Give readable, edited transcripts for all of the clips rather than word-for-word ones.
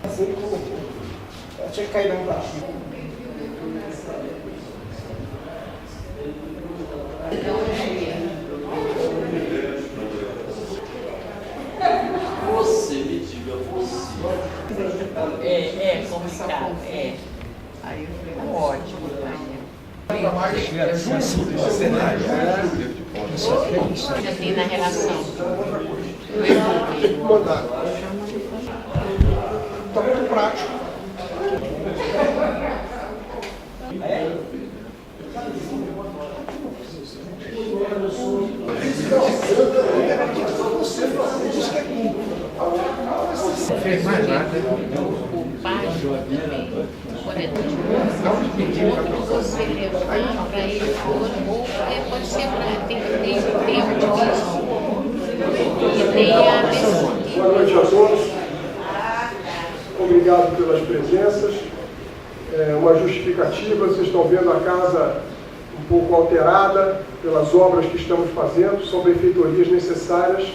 Assim colocou. Tinha que cair lá embaixo. Você me diga, você. É complicado, é. Aí eu falei, ótimo, assim na relação. Tem que mandar. Está muito prático. Fez mais nada. O pai também, outro você levar para ele ou pode ser para tem tempo disso. E tem a pessoa. Boa noite a todos. Obrigado pelas presenças. Uma justificativa, vocês estão vendo a casa um pouco alterada pelas obras que estamos fazendo, são benfeitorias necessárias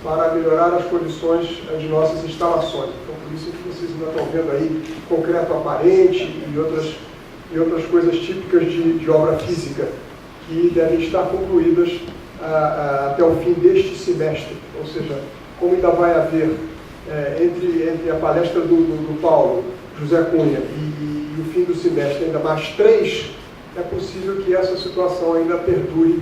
para melhorar as condições de nossas instalações. Então, por isso que vocês ainda estão vendo aí concreto aparente e outras coisas típicas de obra física, que devem estar concluídas até o fim deste semestre. Ou seja, como ainda vai haver, entre a palestra do Paulo José Cunha e o fim do semestre, ainda mais 3, é possível que essa situação ainda perdure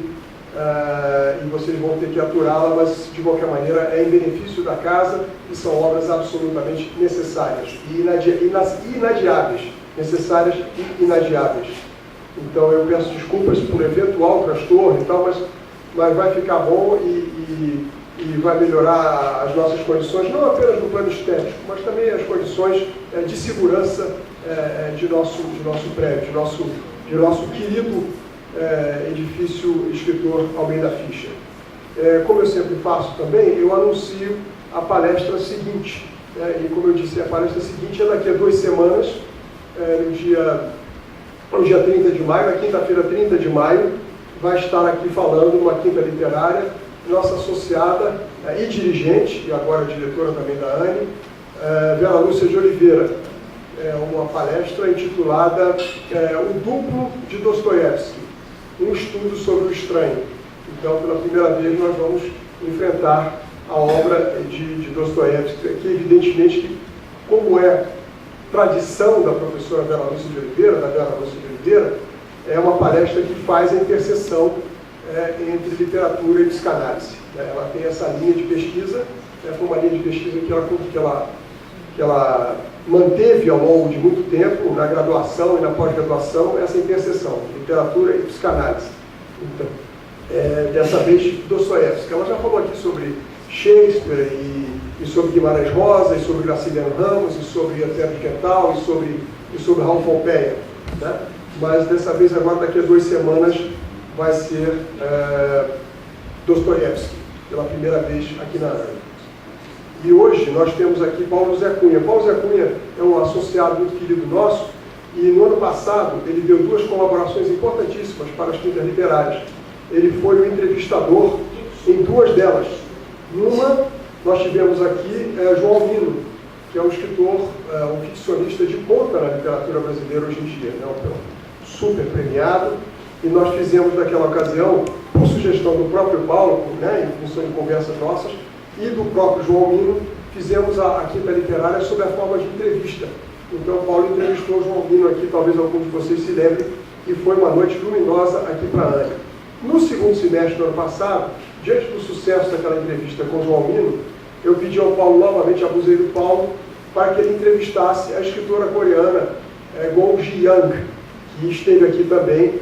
e vocês vão ter que aturá-la, mas de qualquer maneira é em benefício da casa e são obras absolutamente necessárias e inadiáveis. Necessárias e inadiáveis. Então eu peço desculpas por eventual transtorno e tal, mas vai ficar bom e vai melhorar as nossas condições, não apenas no plano estético, mas também as condições de segurança de nosso prédio, de nosso querido edifício Escritor Almeida Fischer. Como eu sempre faço também, eu anuncio a palestra seguinte. E como eu disse, a palestra seguinte é daqui a 2 semanas, no dia 30 de maio, na quinta-feira 30 de maio, vai estar aqui falando uma quinta literária, nossa associada e dirigente, e agora diretora também da ANE, Vera Lúcia de Oliveira. Uma palestra intitulada O Duplo de Dostoiévski, um estudo sobre o estranho. Então, pela primeira vez, nós vamos enfrentar a obra de Dostoiévski, que evidentemente, como é tradição da professora Vera Lúcia de Oliveira, da Vera Lúcia de Oliveira, é uma palestra que faz a interseção entre literatura e psicanálise. Ela tem essa linha de pesquisa, foi uma linha de pesquisa que ela manteve ao longo de muito tempo, na graduação e na pós-graduação, essa interseção, literatura e psicanálise. Então, dessa vez, Dostoiévski. Ela já falou aqui sobre Shakespeare e sobre Guimarães Rosa, e sobre Graciliano Ramos, e sobre Antero de Quental, e sobre Raul Pompeia, né? Mas dessa vez, agora, daqui a 2 semanas, vai ser Dostoiévski, pela primeira vez aqui na ANE. E hoje nós temos aqui Paulo José Cunha. Paulo José Cunha é um associado muito querido nosso, e no ano passado ele deu 2 colaborações importantíssimas para as quintas literárias. Ele foi o entrevistador em 2 delas. Numa, nós tivemos aqui João Almino, que é um escritor, um ficcionista de ponta na literatura brasileira hoje em dia, né? Super premiado, e nós fizemos naquela ocasião, por sugestão do próprio Paulo, né, em função de conversas nossas, e do próprio João Almino, fizemos a quinta literária sob a forma de entrevista. Então, Paulo entrevistou o João Almino aqui, talvez algum de vocês se lembrem, e foi uma noite luminosa aqui para a ANE. No segundo semestre do ano passado, diante do sucesso daquela entrevista com o João Almino, eu pedi ao Paulo, novamente abusei do Paulo, para que ele entrevistasse a escritora coreana Gong Ji-young, que esteve aqui também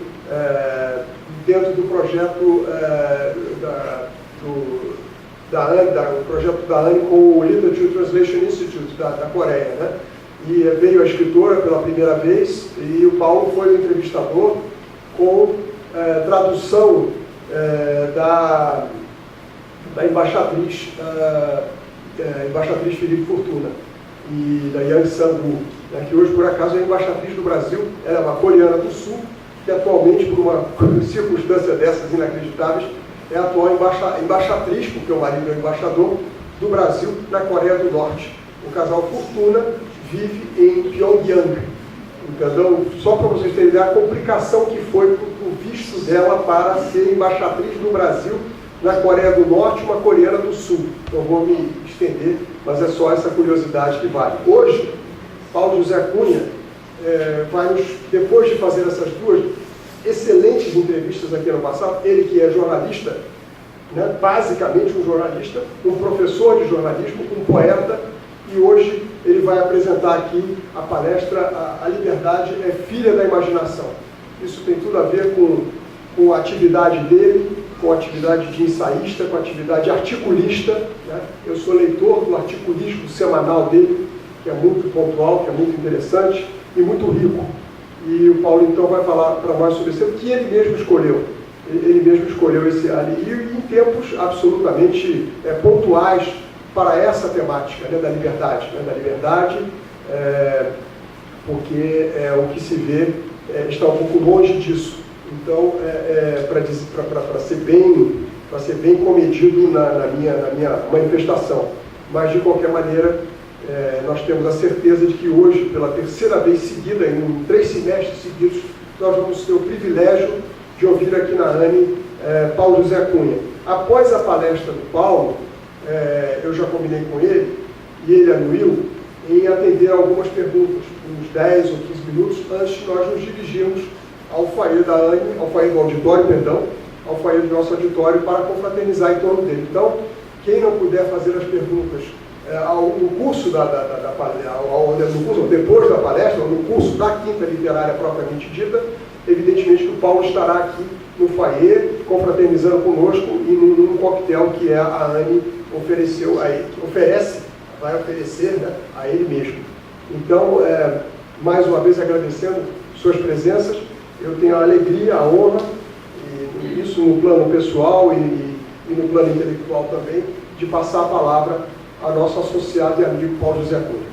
dentro do projeto o projeto da ANE com o Literature Translation Institute da Coreia, né? E veio a escritora pela primeira vez, e o Paulo foi o entrevistador com tradução da embaixatriz Felipe Fortuna e da Yang Sang-woo, né, que hoje, por acaso, é a embaixatriz do Brasil, ela é uma coreana do Sul, que atualmente, por uma circunstância dessas inacreditáveis, é a atual embaixatriz, porque o marido é o embaixador do Brasil na Coreia do Norte. O casal Fortuna vive em Pyongyang. Entendeu? Só para vocês terem ideia a complicação que foi o visto dela para ser embaixatriz do Brasil na Coreia do Norte e uma coreana do Sul. Não vou me estender, mas é só essa curiosidade que vale. Hoje, Paulo José Cunha vai nos, depois de fazer essas duas excelentes entrevistas aqui no passado, ele que é jornalista, né, basicamente um jornalista, um professor de jornalismo, um poeta, e hoje ele vai apresentar aqui a palestra A Liberdade é Filha da Imaginação. Isso tem tudo a ver com a atividade dele, com a atividade de ensaísta, com a atividade articulista, né? Eu sou leitor do articulismo semanal dele, que é muito pontual, que é muito interessante e muito rico. E o Paulo então vai falar para nós sobre isso, que ele mesmo escolheu. Ele mesmo escolheu esse ali, e em tempos absolutamente pontuais para essa temática, né, da liberdade. Né, da liberdade, porque o que se vê está um pouco longe disso. Então, para ser bem comedido na minha manifestação. Mas, de qualquer maneira, nós temos a certeza de que hoje, pela terceira vez seguida, em 3 semestres seguidos, nós vamos ter o privilégio de ouvir aqui na ANE Paulo José Cunha. Após a palestra do Paulo, eu já combinei com ele, e ele anuiu, em atender algumas perguntas, uns 10 ou 15 minutos, antes de nós nos dirigirmos ao foyer da ANE, ao foyer do auditório, perdão, ao foyer do nosso auditório, para confraternizar em torno dele. Então, quem não puder fazer as perguntas no curso depois da palestra, ou no curso da Quinta Literária propriamente dita, evidentemente que o Paulo estará aqui no foyer, confraternizando conosco e num coquetel que a ANE ofereceu a ele, vai oferecer, né, a ele mesmo. Então, mais uma vez agradecendo suas presenças, eu tenho a alegria, a honra, e isso no plano pessoal e no plano intelectual também, de passar a palavra ao nosso associado e amigo Paulo José Cunha.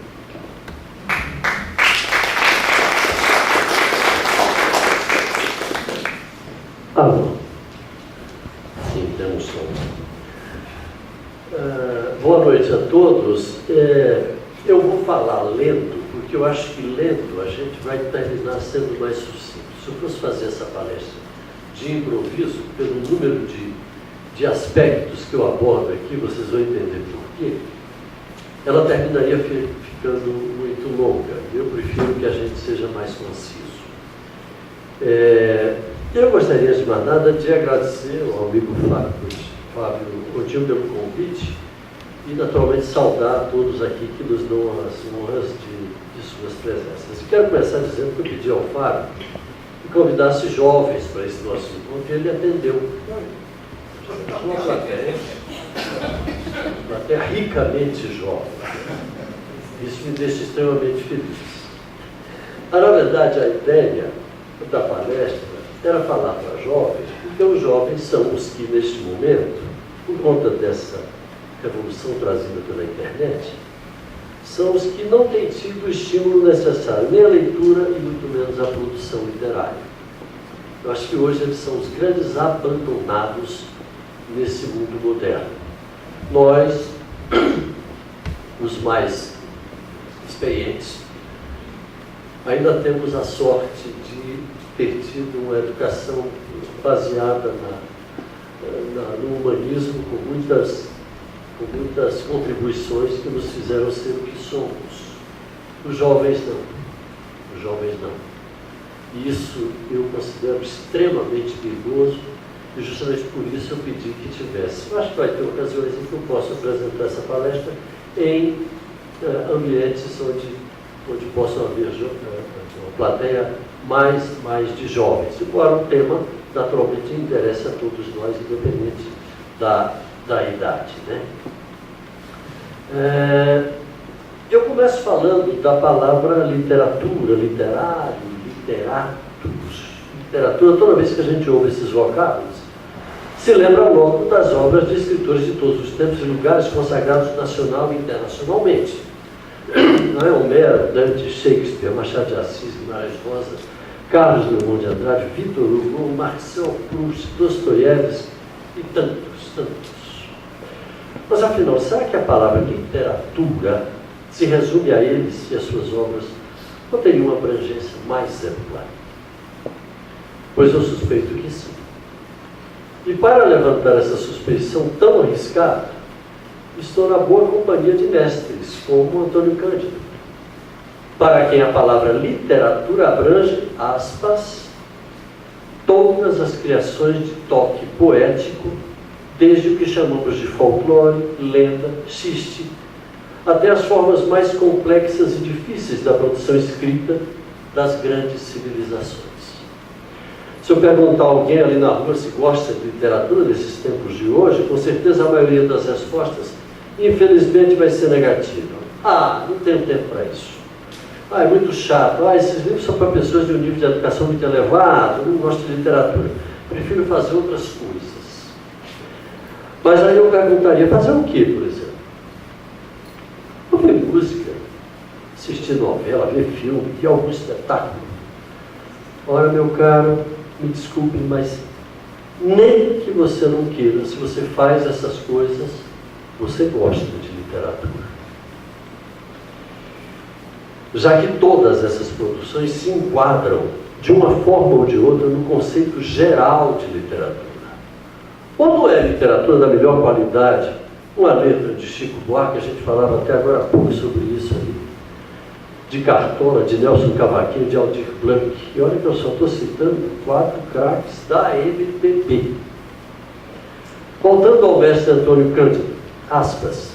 Alô? Sim, temos som. Boa noite a todos. Eu vou falar lendo, porque eu acho que lendo a gente vai terminar sendo mais sucinto. Se eu fosse fazer essa palestra de improviso, pelo número de aspectos que eu abordo aqui, vocês vão entender por quê, ela terminaria ficando muito longa. Eu prefiro que a gente seja mais conciso. Eu gostaria, de mais nada, de agradecer ao amigo Fábio Coutinho pelo convite e, naturalmente, saudar a todos aqui que nos dão as honras de suas presenças. E quero começar dizendo que eu pedi ao Fábio que convidasse jovens para esse nosso encontro, e ele atendeu. Uma plateia ricamente jovem. Isso me deixa extremamente feliz. Na verdade, a ideia da palestra era falar para jovens, porque os jovens são os que, neste momento, por conta dessa revolução trazida pela internet, são os que não têm tido o estímulo necessário, nem a leitura e muito menos a produção literária. Eu acho que hoje eles são os grandes abandonados nesse mundo moderno. Nós, os mais experientes, ainda temos a sorte de ter tido uma educação baseada no humanismo, com muitas contribuições que nos fizeram ser o que somos. Os jovens não. Os jovens não. E isso eu considero extremamente perigoso, e justamente por isso eu pedi que tivesse. Eu acho que vai ter ocasiões em que eu possa apresentar essa palestra em ambientes onde possam haver uma plateia mais de jovens, embora o tema naturalmente interessa a todos nós, independente da idade, né? Eu começo falando da palavra literatura, literário, literatus. Literatura, toda vez que a gente ouve esses vocábulos, se lembra logo das obras de escritores de todos os tempos e lugares consagrados nacional e internacionalmente. Não é? Homero, Dante, Shakespeare, Machado de Assis, Guimarães Rosa, Carlos Drummond de Andrade, Victor Hugo, Marcel Proust, Dostoiévski e tantos. Mas afinal, será que a palavra literatura se resume a eles e as suas obras, não teria uma abrangência mais exemplar? Pois eu suspeito que sim. E para levantar essa suspeição tão arriscada, estou na boa companhia de mestres, como Antônio Cândido, para quem a palavra literatura abrange, aspas, todas as criações de toque poético, desde o que chamamos de folclore, lenda, xiste, até as formas mais complexas e difíceis da produção escrita das grandes civilizações. Se eu perguntar a alguém ali na rua se gosta de literatura desses tempos de hoje, com certeza a maioria das respostas, infelizmente, vai ser negativa. Ah, não tenho tempo para isso. Ah, é muito chato. Ah, esses livros são para pessoas de um nível de educação muito elevado, eu não gosto de literatura. Prefiro fazer outras coisas. Mas aí eu perguntaria, fazer o quê, por exemplo? Ouvir música, assistir novela, ver filme, ver algum espetáculo. Ora, meu caro, me desculpe, mas nem que você não queira, se você faz essas coisas, você gosta de literatura. Já que todas essas produções se enquadram, de uma forma ou de outra, no conceito geral de literatura. Ou não é literatura da melhor qualidade, uma letra de Chico Buarque, a gente falava até agora há pouco sobre isso ali, de Cartola, de Nelson Cavaquinho, de Aldir Blanc. E olha que eu só estou citando 4 craques da MPB. Voltando ao mestre Antônio Cândido, aspas,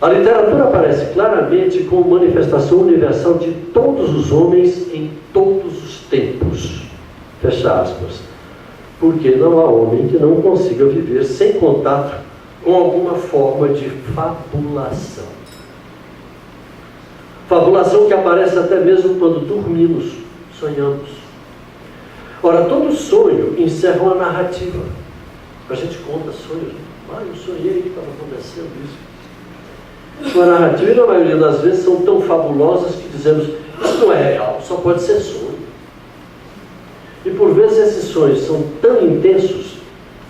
a literatura aparece claramente como manifestação universal de todos os homens em todos os tempos. Fecha aspas. Porque não há homem que não consiga viver sem contato com alguma forma de fabulação. Fabulação que aparece até mesmo quando dormimos, sonhamos. Ora, todo sonho encerra uma narrativa. A gente conta sonhos. Ah, eu sonhei que estava acontecendo isso. Uma narrativa, e na maioria das vezes, são tão fabulosas que dizemos, isso não é real, só pode ser sonho. E por vezes esses sonhos são tão intensos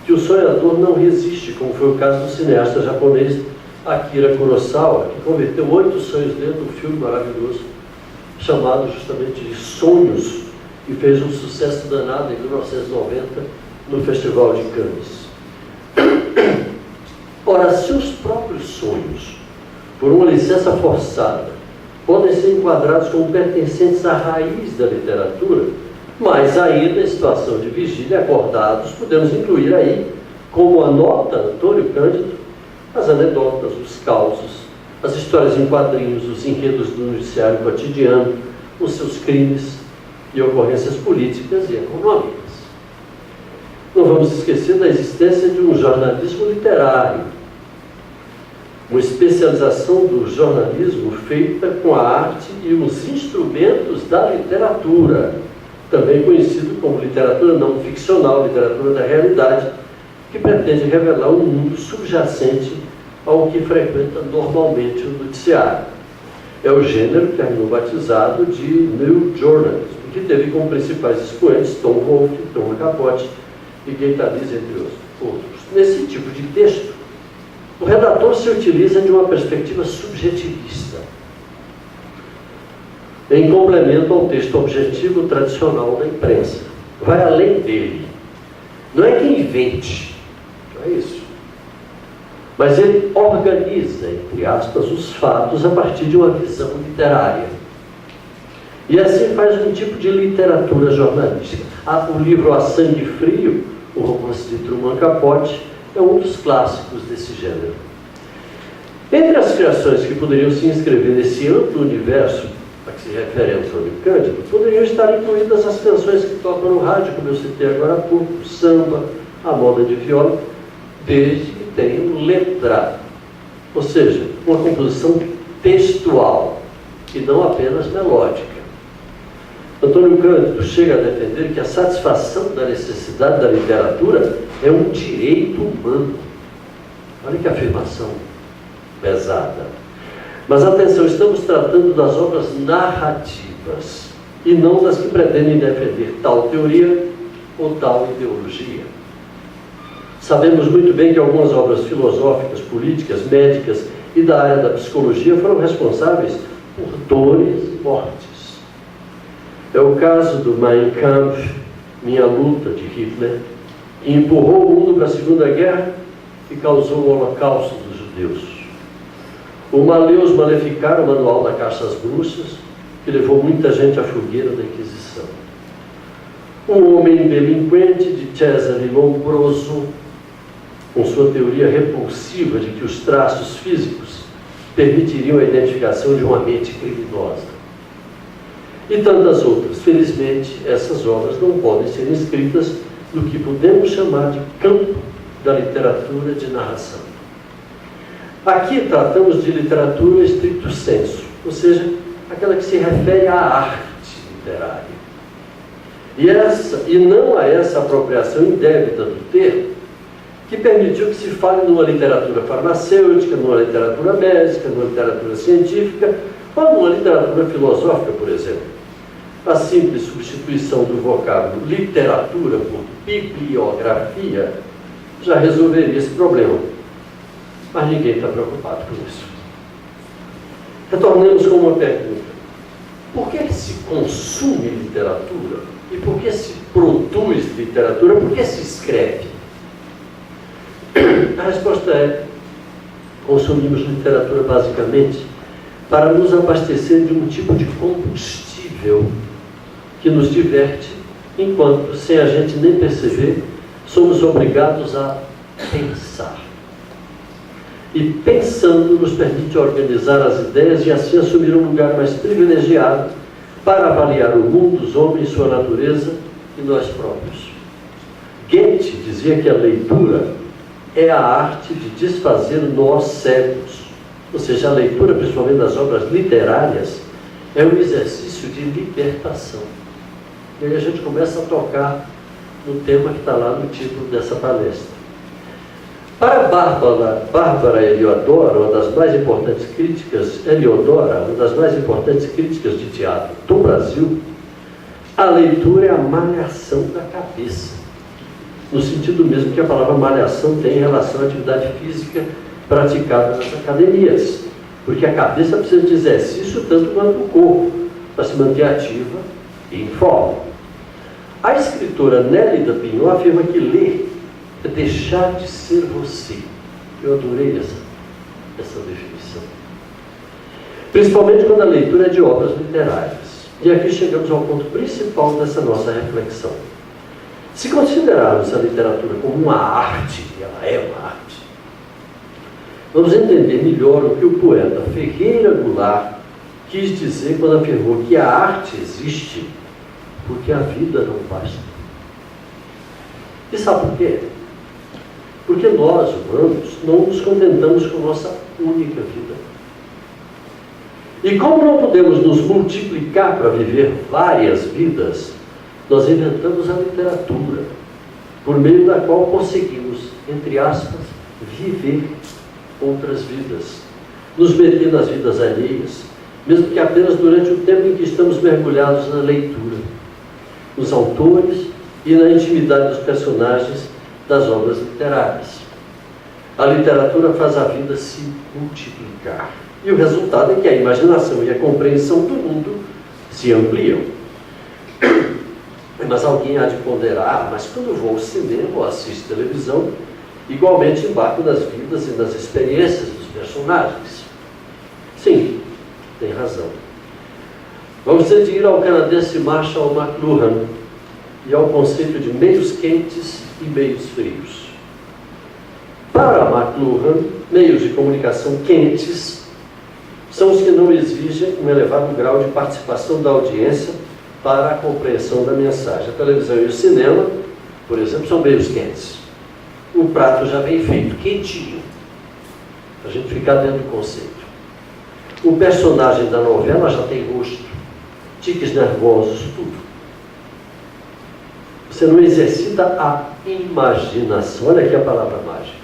que o sonhador não resiste, como foi o caso do cineasta japonês Akira Kurosawa, que converteu 8 sonhos dentro de um filme maravilhoso, chamado justamente de Sonhos, e fez um sucesso danado em 1990 no Festival de Cannes. Ora, se os próprios sonhos, por uma licença forçada, podem ser enquadrados como pertencentes à raiz da literatura, mas ainda em situação de vigília, acordados, podemos incluir aí, como anota Antônio Cândido, as anedotas, os causos, as histórias em quadrinhos, os enredos do noticiário cotidiano, os seus crimes e ocorrências políticas e econômicas. Não vamos esquecer da existência de um jornalismo literário, uma especialização do jornalismo feita com a arte e os instrumentos da literatura, também conhecido como literatura não ficcional, literatura da realidade, que pretende revelar um mundo subjacente ao que frequenta normalmente o noticiário. É o gênero que terminou batizado de New Journalism, que teve como principais expoentes Tom Wolfe, Tom Capote e Gaitaliz, entre outros. Nesse tipo de texto, o redator se utiliza de uma perspectiva subjetivista, em complemento ao texto objetivo tradicional da imprensa. Vai além dele. Não é que invente, não é isso. Mas ele organiza, entre aspas, os fatos a partir de uma visão literária. E assim faz um tipo de literatura jornalística. O livro A Sangue Frio, o romance de Truman Capote, é um dos clássicos desse gênero. Entre as criações que poderiam se inscrever nesse amplo universo a que se refere Antônio Cândido, poderiam estar incluídas as canções que tocam no rádio, como eu citei agora há pouco, o samba, a moda de viola, desde que tenham letra, ou seja, uma composição textual e não apenas melódica. Antônio Cândido chega a defender que a satisfação da necessidade da literatura é um direito humano. Olha que afirmação pesada. Mas atenção, estamos tratando das obras narrativas e não das que pretendem defender tal teoria ou tal ideologia. Sabemos muito bem que algumas obras filosóficas, políticas, médicas e da área da psicologia foram responsáveis por dores e mortes. É o caso do Mein Kampf, Minha Luta, de Hitler, que empurrou o mundo para a Segunda Guerra e causou o Holocausto dos judeus. O Maleus Maleficar, o Manual da Caça às Bruxas, que levou muita gente à fogueira da Inquisição. O Homem Delinquente, de Cesare Lombroso, com sua teoria repulsiva de que os traços físicos permitiriam a identificação de uma mente criminosa. E tantas outras. Felizmente, essas obras não podem ser inscritas no que podemos chamar de campo da literatura de narração. Aqui tratamos de literatura stricto sensu, ou seja, aquela que se refere à arte literária. E não a essa apropriação indébita do termo, que permitiu que se fale numa literatura farmacêutica, numa literatura médica, numa literatura científica, ou numa literatura filosófica, por exemplo. A simples substituição do vocábulo literatura por bibliografia já resolveria esse problema. Mas ninguém está preocupado com isso. Retornemos com uma pergunta. Por que se consome literatura? E por que se produz literatura? Por que se escreve? A resposta é: consumimos literatura basicamente para nos abastecer de um tipo de combustível que nos diverte, enquanto, sem a gente nem perceber, somos obrigados a pensar. E pensando nos permite organizar as ideias e assim assumir um lugar mais privilegiado para avaliar o mundo, os homens, sua natureza e nós próprios. Goethe dizia que a leitura é a arte de desfazer nós cegos, ou seja, a leitura, principalmente das obras literárias, é um exercício de libertação. E aí a gente começa a tocar no tema que está lá no título dessa palestra. Para Bárbara Eliodora, uma das mais importantes críticas de teatro do Brasil, a leitura é a malhação da cabeça, no sentido mesmo que a palavra malhação tem em relação à atividade física praticada nas academias, porque a cabeça precisa de exercício tanto quanto o corpo, para se manter ativa e em forma. A escritora Nélida Pinho afirma que ler é deixar de ser você. Eu adorei essa definição. Principalmente quando a leitura é de obras literárias. E aqui chegamos ao ponto principal dessa nossa reflexão. Se considerarmos a literatura como uma arte, e ela é uma arte, vamos entender melhor o que o poeta Ferreira Goulart quis dizer quando afirmou que a arte existe porque a vida não basta. E sabe por quê? Porque nós, humanos, não nos contentamos com nossa única vida. E como não podemos nos multiplicar para viver várias vidas, nós inventamos a literatura, por meio da qual conseguimos, entre aspas, viver outras vidas, nos meter nas vidas alheias, mesmo que apenas durante o tempo em que estamos mergulhados na leitura, nos autores e na intimidade dos personagens das obras literárias. A literatura faz a vida se multiplicar. E o resultado é que a imaginação e a compreensão do mundo se ampliam. Mas alguém há de ponderar, mas quando vou ao cinema ou assisto televisão, igualmente embarco nas vidas e nas experiências dos personagens. Sim, tem razão. Vamos ter de ir ao canadense Marshall McLuhan e ao conceito de meios quentes e meios frios. Para McLuhan, meios de comunicação quentes são os que não exigem um elevado grau de participação da audiência para a compreensão da mensagem. A televisão e o cinema, por exemplo, são meios quentes. O prato já vem feito, quentinho, para a gente ficar dentro do conceito. O personagem da novela já tem rosto, tiques nervosos, tudo. Você não exercita a imaginação, olha aqui a palavra mágica,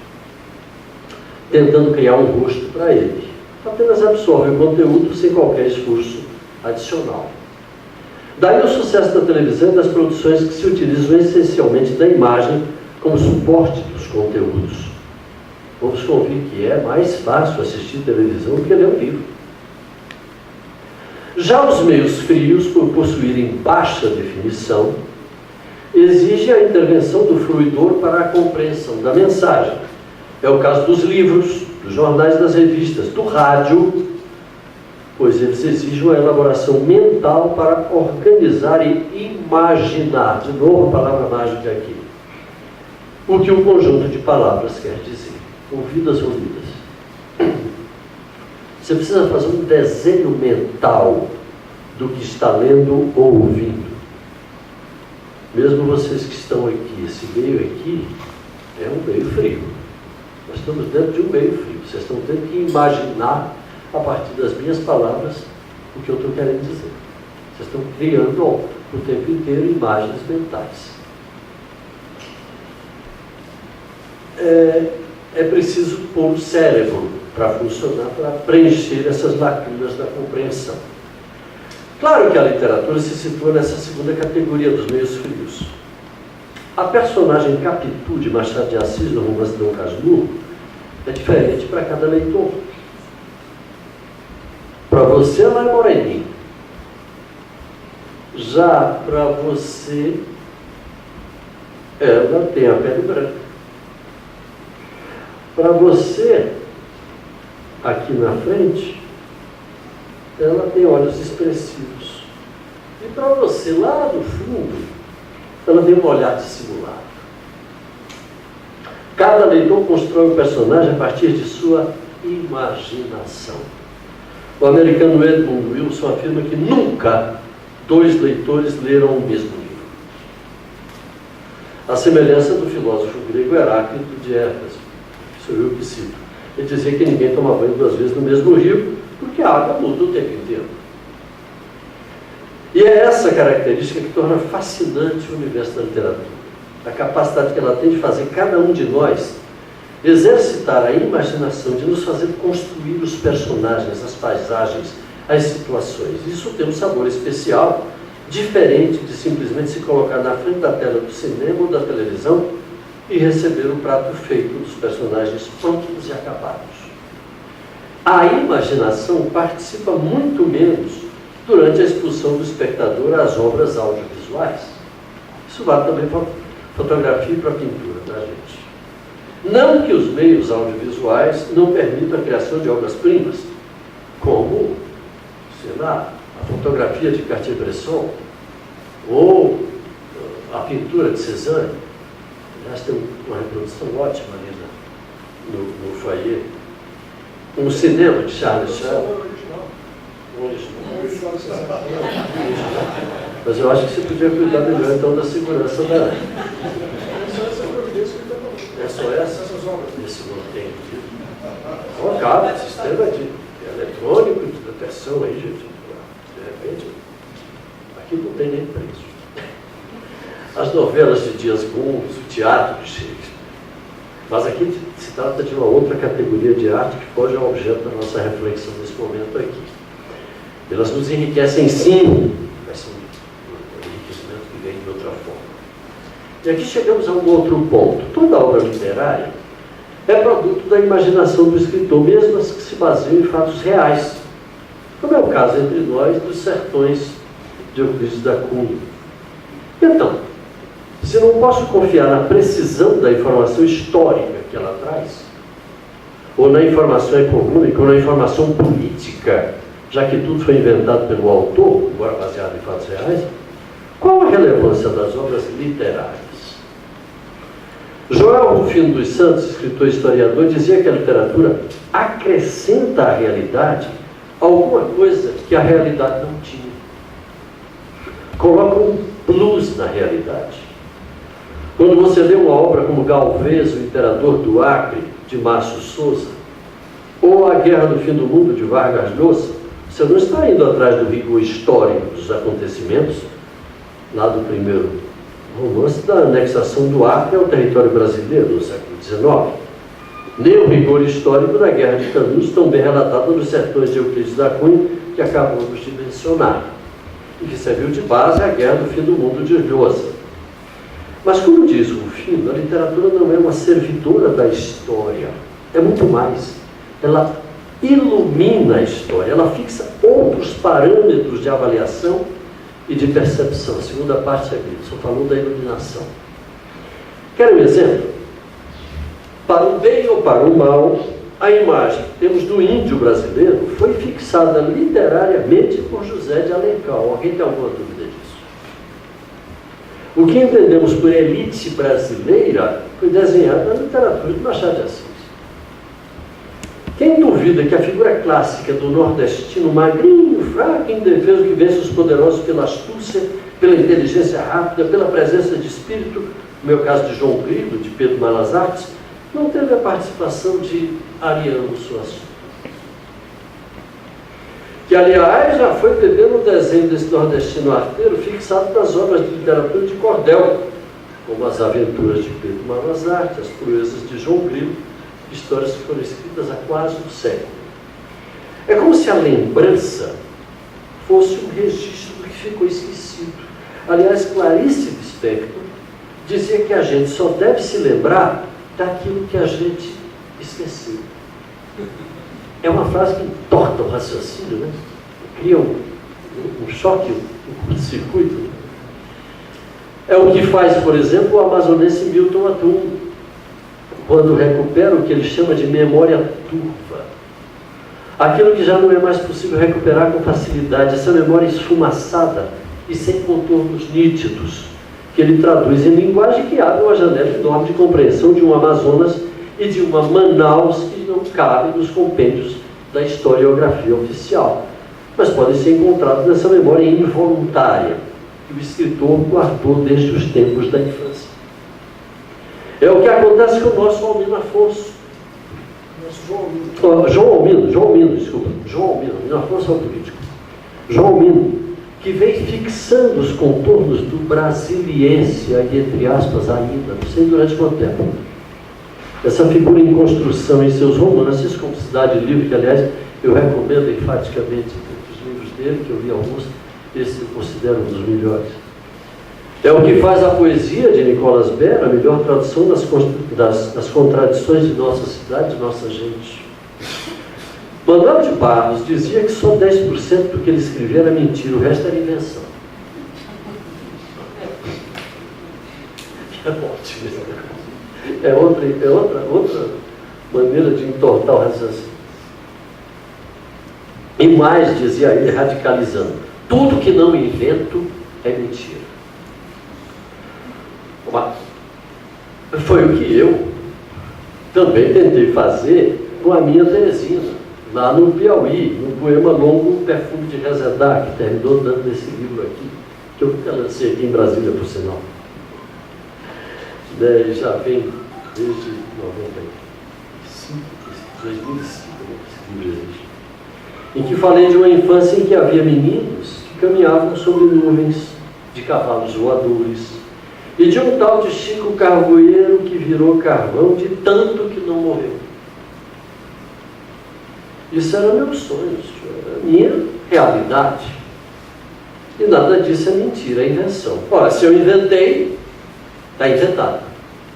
tentando criar um rosto para ele. Apenas absorve o conteúdo sem qualquer esforço adicional. Daí o sucesso da televisão e das produções que se utilizam essencialmente da imagem como suporte dos conteúdos. vamos convir que é mais fácil assistir televisão do que ler um livro. Já os meios frios, por possuírem baixa definição, exigem a intervenção do fruidor para a compreensão da mensagem. É o caso dos livros, dos jornais, das revistas, do rádio, pois eles exigem uma elaboração mental para organizar e imaginar, de novo a palavra mágica aqui, o que o conjunto de palavras quer dizer, ouvidas ou lidas. Você precisa fazer um desenho mental do que está lendo ou ouvindo. Mesmo vocês que estão aqui, esse meio aqui é um meio frio. Nós estamos dentro de um meio frio. Vocês estão tendo que imaginar, a partir das minhas palavras, o que eu estou querendo dizer. Vocês estão criando o tempo inteiro imagens mentais. É preciso pôr o cérebro para funcionar, para preencher essas lacunas da compreensão. Claro que a literatura se situa nessa segunda categoria dos meios frios. A personagem Capitu de Machado de Assis, no romance Dom Casmurro, é diferente para cada leitor. Para você, ela é moreninha. Já para você, ela tem a pele branca. Para você, aqui na frente, ela tem olhos expressivos. E para você, lá do fundo, ela tem um olhar dissimulado. Cada leitor constrói o personagem a partir de sua imaginação. O americano Edmund Wilson afirma que nunca dois leitores leram o mesmo livro. A semelhança do filósofo grego Heráclito de Éfeso, que sou eu que cito. Ele dizia que ninguém toma banho duas vezes no mesmo rio, porque a água muda o tempo inteiro. E é essa característica que torna fascinante o universo da literatura. A capacidade que ela tem de fazer cada um de nós exercitar a imaginação, de nos fazer construir os personagens, as paisagens, as situações. Isso tem um sabor especial, diferente de simplesmente se colocar na frente da tela do cinema ou da televisão e receber o prato feito dos personagens prontos e acabados. A imaginação participa muito menos durante a expulsão do espectador às obras audiovisuais. Isso vale também para a fotografia e para a pintura, tá, gente? Não que os meios audiovisuais não permitam a criação de obras-primas, como, sei lá, a fotografia de Cartier-Bresson, ou a pintura de Cézanne. Aliás, tem uma reprodução ótima ali no foyer. Um cinema de Charles Chaplin. Mas eu acho que você podia cuidar melhor então da segurança da... É só essa? Esse não tem. Colocado, sistema de eletrônico de proteção aí, gente. De repente, aqui não tem nem preço. As novelas de Dias Gomes, o teatro de Shakespeare. Mas aqui se trata de uma outra categoria de arte que foge ao objeto da nossa reflexão nesse momento aqui. Elas nos enriquecem sim, mas são um enriquecimento que vem de outra forma. E aqui chegamos a um outro ponto. Toda obra literária é produto da imaginação do escritor, mesmo as que se baseiam em fatos reais, como é o caso entre nós dos sertões de Euclides da Cunha. Então, se não posso confiar na precisão da informação histórica que ela traz, ou na informação econômica, ou na informação política, já que tudo foi inventado pelo autor, agora baseado em fatos reais, qual a relevância das obras literárias? Joel Rufino dos Santos, escritor e historiador, dizia que a literatura acrescenta à realidade alguma coisa que a realidade não tinha. Coloca um plus na realidade. Quando você lê uma obra como Galvez, o Imperador do Acre, de Márcio Souza, ou A Guerra do Fim do Mundo, de Vargas Llosa, você não está indo atrás do rigor histórico dos acontecimentos, lá do primeiro romance, da anexação do Acre ao território brasileiro, no século XIX. Nem o rigor histórico da Guerra de Canudos, tão bem relatado nos sertões de Euclides da Cunha, que acabamos de mencionar, e que serviu de base à Guerra do Fim do Mundo de Llosa. Mas, como diz Rufino, a literatura não é uma servidora da história, é muito mais. Ela ilumina a história, ela fixa outros parâmetros de avaliação e de percepção. A segunda parte é aqui, só falou da iluminação. Quer um exemplo? Para o bem ou para o mal, a imagem que temos do índio brasileiro foi fixada literariamente por José de Alencar. Alguém tem alguma dúvida disso? O que entendemos por elite brasileira foi desenhado na literatura de Machado de Assis. Quem duvida que a figura clássica do nordestino magrinho, fraco, indefeso, que vence os poderosos pela astúcia, pela inteligência rápida, pela presença de espírito, no meu caso de João Grilo, de Pedro Malas Artes, não teve a participação de Ariano Suassuna, que, aliás, já foi beber no desenho desse nordestino arteiro fixado nas obras de literatura de cordel, como As Aventuras de Pedro Malas Artes, As Proezas de João Grilo, histórias que foram escritas há quase um século. É como se a lembrança fosse um registro do que ficou esquecido. Aliás, Clarice Lispector dizia que a gente só deve se lembrar daquilo que a gente esqueceu. É uma frase que entorta o raciocínio, né? Cria um choque, um curto-circuito. É o que faz, por exemplo, o amazonense Milton Atum, quando recupera o que ele chama de memória turva. Aquilo que já não é mais possível recuperar com facilidade, essa memória esfumaçada e sem contornos nítidos, que ele traduz em linguagem que abre uma janela enorme de compreensão de um Amazonas e de uma Manaus que não cabe nos compêndios da historiografia oficial, mas podem ser encontrados nessa memória involuntária que o escritor guardou desde os tempos da infância. É o que acontece com o nosso Almino Afonso. João Almino Afonso é o político. João Almino, que vem fixando os contornos do brasiliense, aí entre aspas ainda, não sei durante quanto tempo. Essa figura em construção em seus romances, como Cidade Livre, que aliás eu recomendo enfaticamente os livros dele, que eu li alguns, esse eu considero um dos melhores. É o que faz a poesia de Nicolas Berra, a melhor tradução das contradições de nossa cidade, de nossa gente. Manuel de Barros dizia que só 10% do que ele escrevia era mentira, o resto era invenção. É ótimo. É outra maneira de entortar o raciocínio. E mais, dizia ele, radicalizando, tudo que não invento é mentira. Foi o que eu também tentei fazer com a minha Teresina, lá no Piauí, no poema longo Perfume de Rezedá, que terminou dando esse livro aqui, que eu lancei aqui em Brasília, por sinal. Já vem desde 2005, esse livro existe. Em que falei de uma infância em que havia meninos que caminhavam sobre nuvens de cavalos voadores, e de um tal de Chico Carvoeiro que virou carvão de tanto que não morreu. Isso era meu sonho, era minha realidade. E nada disso é mentira, é invenção. Ora, se eu inventei, está inventado.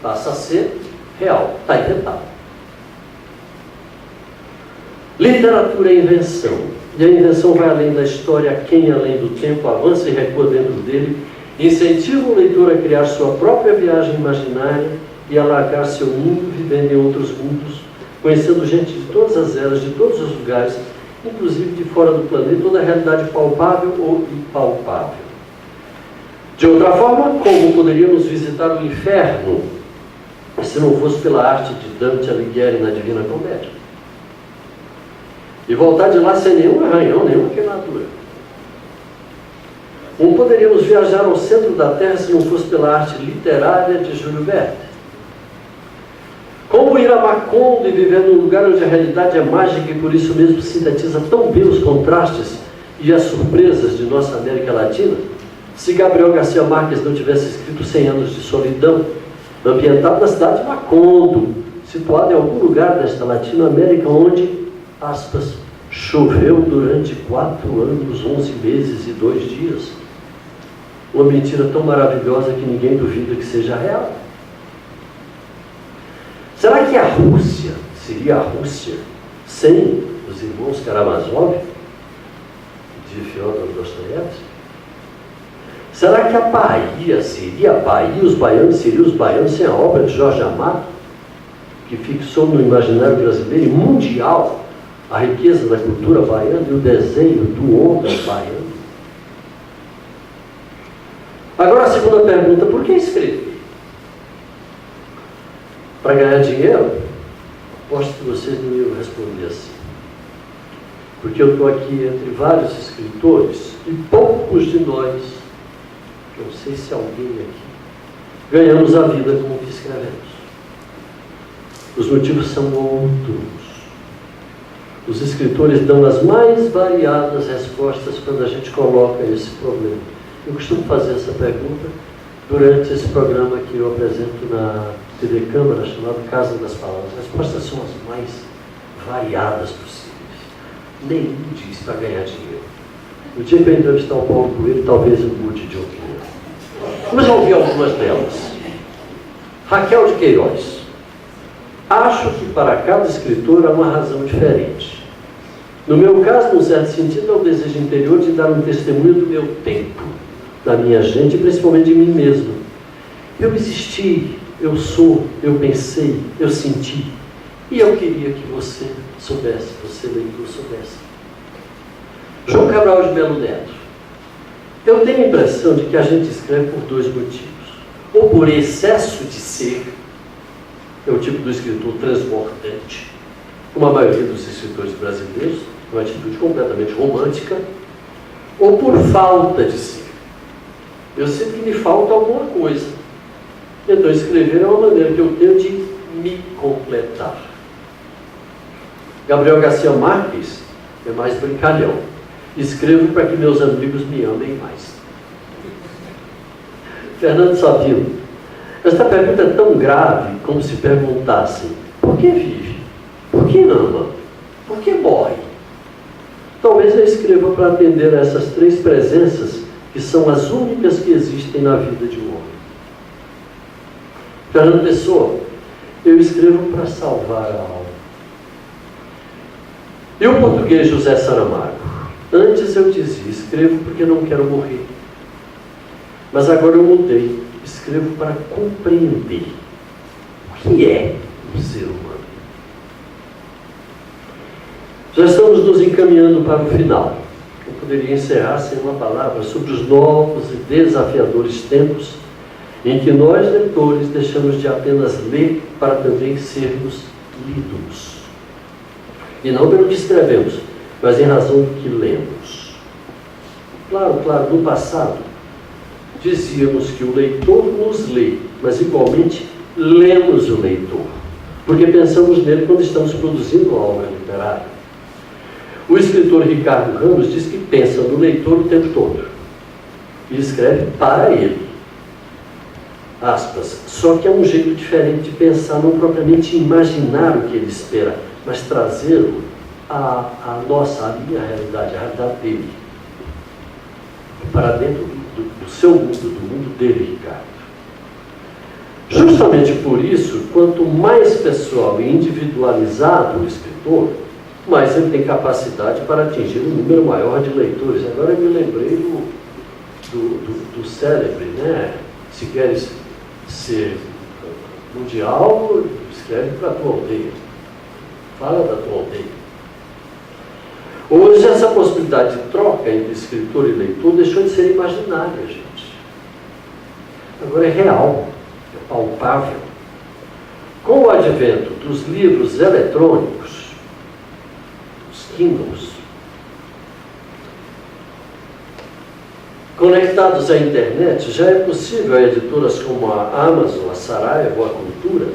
Passa a ser real, está inventado. Literatura é invenção. E a invenção vai além da história, quem além do tempo avança e recua dentro dele, incentiva o leitor a criar sua própria viagem imaginária e alargar seu mundo, vivendo em outros mundos, conhecendo gente de todas as eras, de todos os lugares, inclusive de fora do planeta, toda a realidade palpável ou impalpável. De outra forma, como poderíamos visitar o inferno se não fosse pela arte de Dante Alighieri na Divina Comédia? E voltar de lá sem nenhum arranhão, nenhuma queimadura. Como poderíamos viajar ao centro da Terra se não fosse pela arte literária de Júlio Verne? Como ir a Macondo e viver num lugar onde a realidade é mágica e por isso mesmo sintetiza tão bem os contrastes e as surpresas de nossa América Latina, se Gabriel Garcia Marques não tivesse escrito 100 anos de solidão, ambientado na cidade de Macondo, situado em algum lugar desta Latinoamérica onde, aspas, choveu durante 4 anos, 11 meses e 2 dias. Uma mentira tão maravilhosa que ninguém duvida que seja real. Será que a Rússia seria a Rússia sem os irmãos Karamazov, de Fyodor Dostoiévski? Será que a Bahia seria a Bahia, os baianos seriam os baianos sem a obra de Jorge Amado, que fixou no imaginário brasileiro e mundial a riqueza da cultura baiana e o desenho do homem baiano? Agora a segunda pergunta, por que escrever? Para ganhar dinheiro? Aposto que vocês não iam responder assim. Porque eu estou aqui entre vários escritores e poucos de nós, não sei se alguém aqui, ganhamos a vida com o que escrevemos. Os motivos são outros. Os escritores dão as mais variadas respostas quando a gente coloca esse problema. Eu costumo fazer essa pergunta durante esse programa que eu apresento na TV Câmara, chamado Casa das Palavras. As respostas são as mais variadas possíveis. Nenhum diz para ganhar dinheiro. No dia que eu entrevistar o Paulo Coelho, talvez eu mude de opinião. Vamos ouvir algumas delas. Raquel de Queiroz. Acho que para cada escritor há uma razão diferente. No meu caso, num certo sentido, é o desejo interior de dar um testemunho do meu tempo, da minha gente e principalmente de mim mesmo. Eu existi, eu sou, eu pensei, eu senti. E eu queria que você soubesse, você leitor soubesse. João Cabral de Melo Neto. Eu tenho a impressão de que a gente escreve por dois motivos. Ou por excesso de ser, é o tipo do escritor transbordante, como a maioria dos escritores brasileiros, uma atitude completamente romântica, ou por falta de ser. Eu sinto que me falta alguma coisa. Então escrever é uma maneira que eu tenho de me completar. Gabriel Garcia Marques é mais brincalhão. Escrevo para que meus amigos me amem mais. Fernando Savino. Esta pergunta é tão grave como se perguntassem: por que vive? Por que ama? Por que morre? Talvez eu escreva para atender a essas três presenças que são as únicas que existem na vida de um homem. Fernando Pessoa. Eu escrevo para salvar a alma. E o português José Saramago. Antes eu dizia, escrevo porque não quero morrer. Mas agora eu mudei. Escrevo para compreender o que é o ser humano. Já estamos nos encaminhando para o final. Eu poderia encerrar sem uma palavra sobre os novos e desafiadores tempos em que nós, leitores, deixamos de apenas ler para também sermos lidos. E não pelo que escrevemos, mas em razão do que lemos. Claro, no passado, dizíamos que o leitor nos lê, mas igualmente lemos o leitor, porque pensamos nele quando estamos produzindo uma obra literária. O escritor Ricardo Ramos diz que pensa no leitor o tempo todo e escreve para ele. Aspas. Só que é um jeito diferente de pensar, não propriamente imaginar o que ele espera, mas trazê-lo à minha realidade, a realidade dele, para dentro do seu mundo, do mundo dele, Ricardo. Justamente por isso, quanto mais pessoal e individualizado o escritor, mais ele tem capacidade para atingir um número maior de leitores. Agora eu me lembrei do célebre, né? Se queres ser mundial, escreve para a tua aldeia. Fala da tua aldeia. Hoje, essa possibilidade de troca entre escritor e leitor deixou de ser imaginária, gente. Agora é real, é palpável. Com o advento dos livros eletrônicos, os Kindles, conectados à internet, já é possível a editoras como a Amazon, a Saraiva ou a Cultura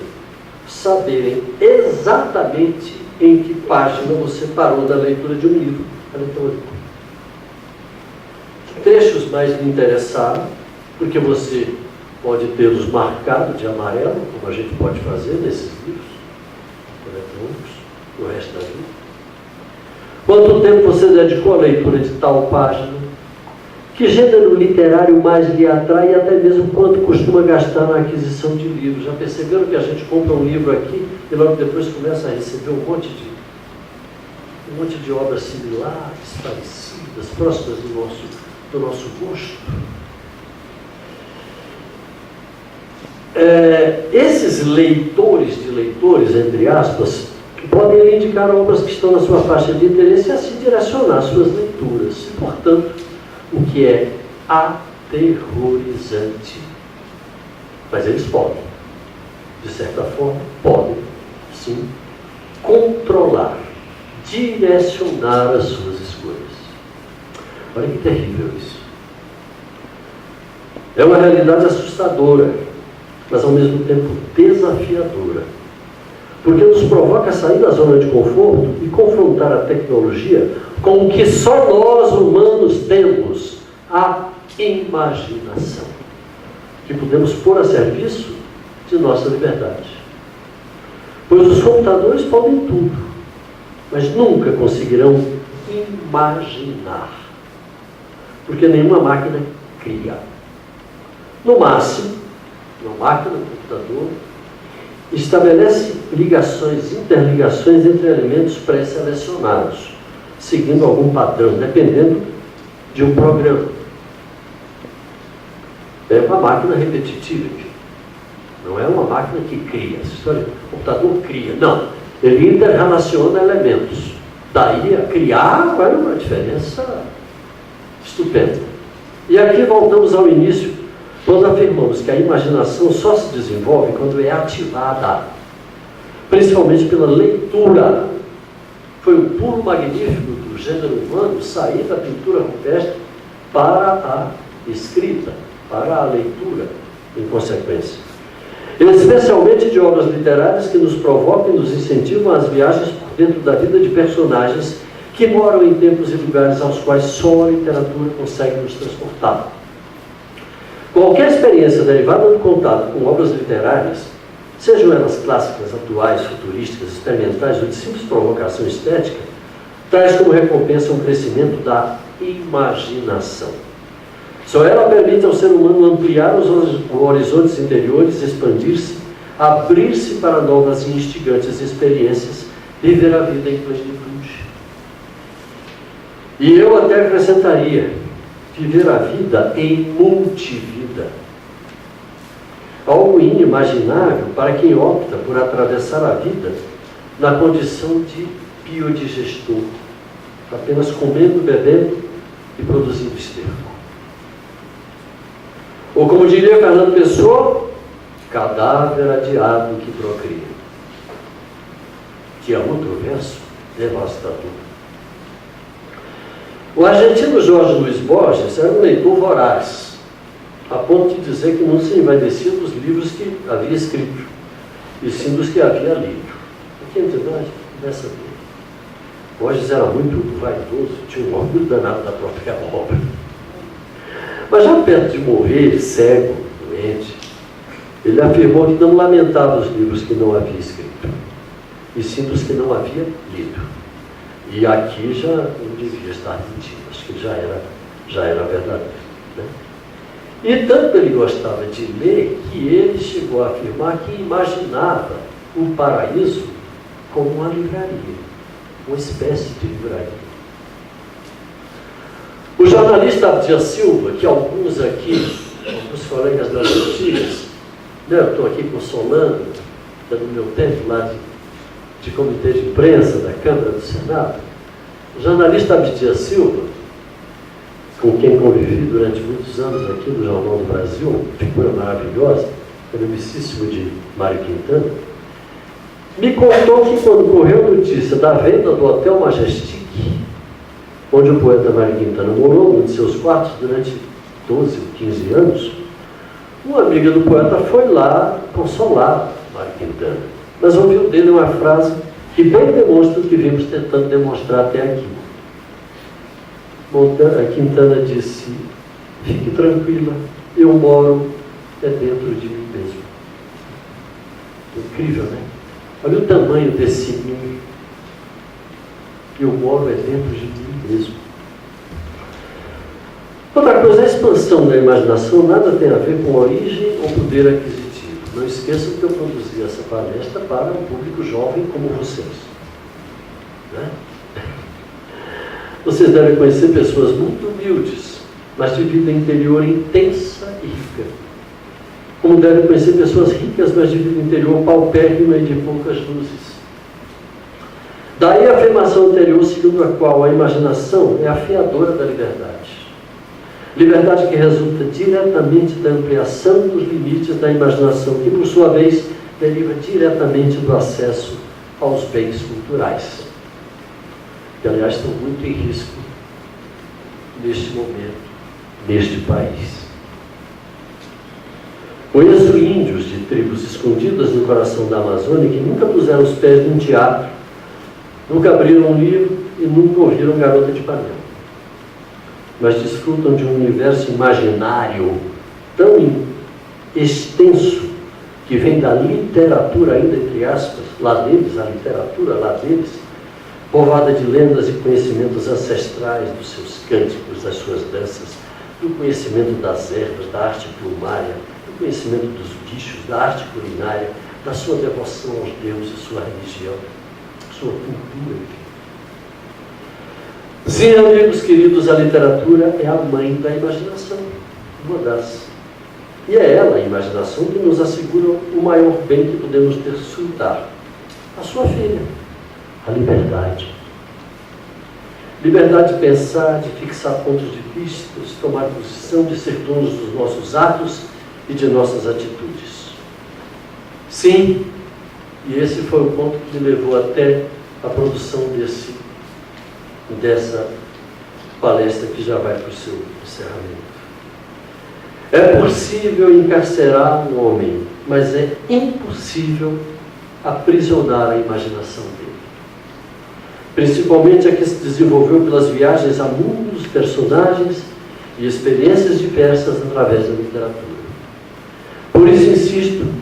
saberem exatamente em que página você parou da leitura de um livro eletrônico. Trechos mais lhe interessaram, porque você pode tê-los marcados de amarelo, como a gente pode fazer nesses livros eletrônicos, no resto da vida. Quanto tempo você dedicou à leitura de tal página? Que gênero literário mais lhe atrai e até mesmo quanto costuma gastar na aquisição de livros? Já perceberam que a gente compra um livro aqui e logo depois começa a receber um monte de obras similares, parecidas, próximas do nosso gosto? Esses leitores de leitores, entre aspas, podem lhe indicar obras que estão na sua faixa de interesse e assim direcionar suas leituras. Portanto, o que é aterrorizante. Mas eles podem, de certa forma, podem, sim, controlar, direcionar as suas escolhas. Olha que terrível isso. É uma realidade assustadora, mas ao mesmo tempo desafiadora, porque nos provoca a sair da zona de conforto e confrontar a tecnologia com o que só nós humanos temos, a imaginação, que podemos pôr a serviço de nossa liberdade. Pois os computadores podem tudo, mas nunca conseguirão imaginar, porque nenhuma máquina cria. No máximo, uma máquina, um computador, estabelece interligações entre elementos pré-selecionados, seguindo algum padrão, dependendo de um programa. É uma máquina repetitiva, não é uma máquina que cria. O computador cria, não. Ele interrelaciona elementos. Daí a criar, olha, uma diferença estupenda. E aqui voltamos ao início, quando afirmamos que a imaginação só se desenvolve quando é ativada, principalmente pela leitura. Foi um pulo magnífico do gênero humano sair da pintura rupestre para a escrita, para a leitura, em consequência. Especialmente de obras literárias que nos provocam e nos incentivam às viagens por dentro da vida de personagens que moram em tempos e lugares aos quais só a literatura consegue nos transportar. Qualquer experiência derivada do contato com obras literárias, sejam elas clássicas, atuais, futurísticas, experimentais ou de simples provocação estética, traz como recompensa um crescimento da imaginação. Só ela permite ao ser humano ampliar os horizontes interiores, expandir-se, abrir-se para novas e instigantes experiências, viver a vida em plenitude. E eu até acrescentaria, viver a vida em multivida. Algo inimaginável para quem opta por atravessar a vida na condição de biodigestor, apenas comendo, bebendo e produzindo esterco. Ou como diria Fernando Pessoa, cadáver adiado que procria. Que é outro verso devastador. O argentino Jorge Luiz Borges era um leitor voraz, a ponto de dizer que não se envaidecia dos livros que havia escrito, e sim dos que havia lido. Aqui entre nós, conversa dele. Borges era muito vaidoso, tinha um orgulho danado da própria obra. Mas já perto de morrer, cego, doente, ele afirmou que não lamentava os livros que não havia escrito, e sim dos que não havia lido. E aqui já não devia estar mentindo, acho que já era verdadeiro. Né? E tanto ele gostava de ler que ele chegou a afirmar que imaginava um paraíso como uma livraria, uma espécie de livraria. O jornalista Abdias Silva, que alguns aqui, alguns colegas das antigas, né, eu estou aqui consolando, dando meu tempo lá de comitê de imprensa da Câmara do Senado, o jornalista Abdias Silva, com quem convivi durante muitos anos aqui no Jornal do Brasil, figura maravilhosa, amicíssimo de Mário Quintana, me contou que quando correu notícia da venda do Hotel Majestic, onde o poeta Mário Quintana morou, num de seus quartos, durante 12 ou 15 anos, uma amiga do poeta foi lá consolar Mário Quintana, mas ouviu dele uma frase que bem demonstra o que vimos tentando demonstrar até aqui. Quintana disse: fique tranquila, eu moro dentro de mim mesmo. Incrível, né? Olha o tamanho desse mim. Eu moro dentro de mim mesmo. Outra coisa, a expansão da imaginação nada tem a ver com origem ou poder aquisitivo. Não esqueçam que eu produzi essa palestra para um público jovem como vocês. Né? Vocês devem conhecer pessoas muito humildes, mas de vida interior intensa e rica. Como devem conhecer pessoas ricas, mas de vida interior paupérrima e de poucas luzes. Daí a afirmação anterior, segundo a qual a imaginação é a fiadora da liberdade. Liberdade que resulta diretamente da ampliação dos limites da imaginação, que por sua vez deriva diretamente do acesso aos bens culturais, que aliás estão muito em risco neste momento, neste país. Conheço índios de tribos escondidas no coração da Amazônia que nunca puseram os pés num teatro, nunca abriram um livro e nunca ouviram Garota de Ipanema, mas desfrutam de um universo imaginário tão extenso que vem da literatura, ainda entre aspas, lá deles, a literatura lá deles, povoada de lendas e conhecimentos ancestrais dos seus cânticos, das suas danças, do conhecimento das ervas, da arte plumária, do conhecimento dos bichos, da arte culinária, da sua devoção aos deuses, sua religião, sua cultura. Sim, amigos queridos, a literatura é a mãe da imaginação, uma das. E é ela, a imaginação, que nos assegura o maior bem que podemos desfrutar. A sua filha, a liberdade. Liberdade de pensar, de fixar pontos de vista, de tomar posição, de ser donos dos nossos atos e de nossas atitudes. Sim, e esse foi o ponto que me levou até a produção dessa palestra que já vai para o seu encerramento. É possível encarcerar um homem, mas é impossível aprisionar a imaginação dele. Principalmente a que se desenvolveu pelas viagens a mundos, personagens e experiências diversas através da literatura. Por isso insisto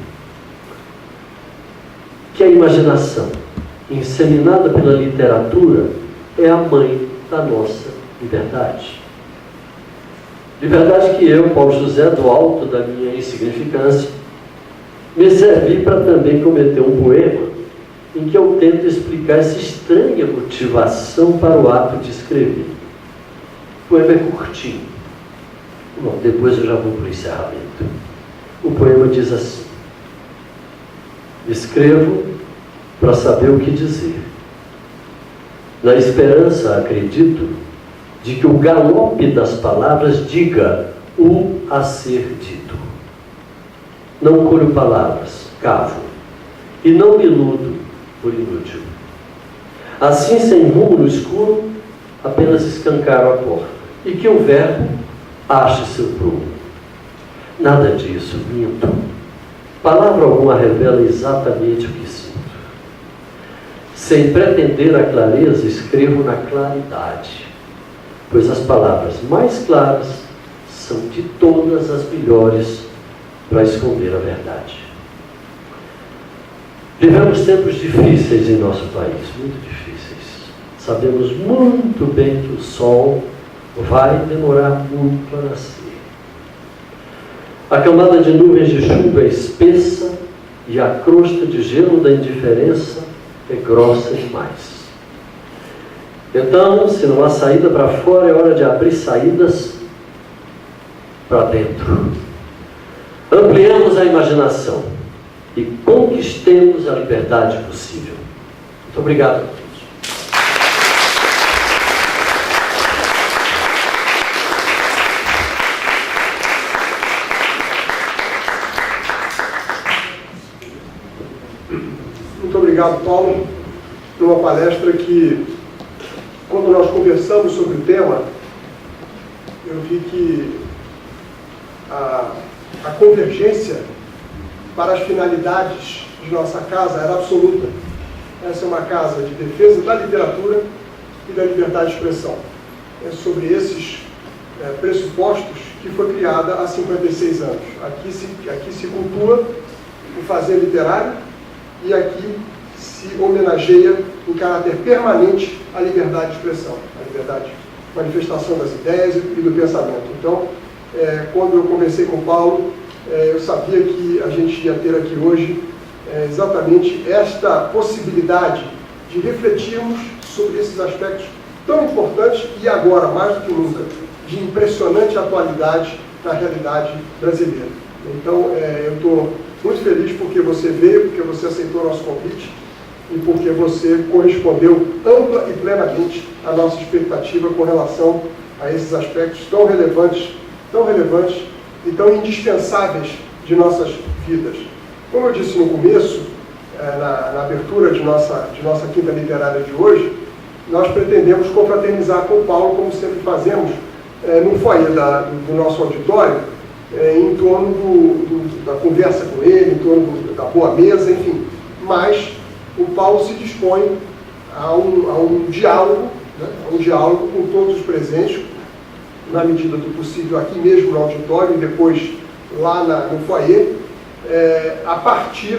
que a imaginação, inseminada pela literatura, é a mãe da nossa liberdade. Liberdade que eu, Paulo José, do alto da minha insignificância, me servi para também cometer um poema em que eu tento explicar essa estranha motivação para o ato de escrever. O poema é curtinho. Bom, depois eu já vou para o encerramento. O poema diz assim: escrevo para saber o que dizer. Na esperança, acredito, de que o galope das palavras diga o a ser dito. Não colho palavras, cavo, e não me iludo por inútil. Assim, sem rumo no escuro, apenas escancaro a porta, e que o verbo ache seu prumo. Nada disso, minto. Palavra alguma revela exatamente o que sinto. Sem pretender a clareza, escrevo na claridade, pois as palavras mais claras são de todas as melhores para esconder a verdade. Vivemos tempos difíceis em nosso país, muito difíceis. Sabemos muito bem que o sol vai demorar muito a nascer. A camada de nuvens de chuva é espessa e a crosta de gelo da indiferença é grossa demais. Então, se não há saída para fora, é hora de abrir saídas para dentro. Ampliemos a imaginação e conquistemos a liberdade possível. Muito obrigado a todos. Muito obrigado, Paulo, por uma palestra que, quando nós conversamos sobre o tema, eu vi que a convergência para as finalidades de nossa casa era absoluta. Essa é uma casa de defesa da literatura e da liberdade de expressão. É sobre esses pressupostos que foi criada há 56 anos. Aqui se cultua o fazer literário e aqui se homenageia em caráter permanente a liberdade de expressão, a liberdade manifestação das ideias e do pensamento. Então, quando eu conversei com o Paulo, eu sabia que a gente ia ter aqui hoje exatamente esta possibilidade de refletirmos sobre esses aspectos tão importantes e agora, mais do que nunca, de impressionante atualidade na realidade brasileira. Então, eu estou muito feliz porque você veio, porque você aceitou o nosso convite e porque você correspondeu ampla e plenamente à nossa expectativa com relação a esses aspectos tão relevantes e tão indispensáveis de nossas vidas. Como eu disse no começo, na abertura de nossa quinta literária de hoje, nós pretendemos confraternizar com o Paulo, como sempre fazemos, no foyer do nosso auditório, em torno da conversa com ele, em torno da boa mesa, enfim. Mas o Paulo se dispõe a um diálogo, né, a um diálogo com todos os presentes, na medida do possível aqui mesmo no auditório e depois lá no foyer, a partir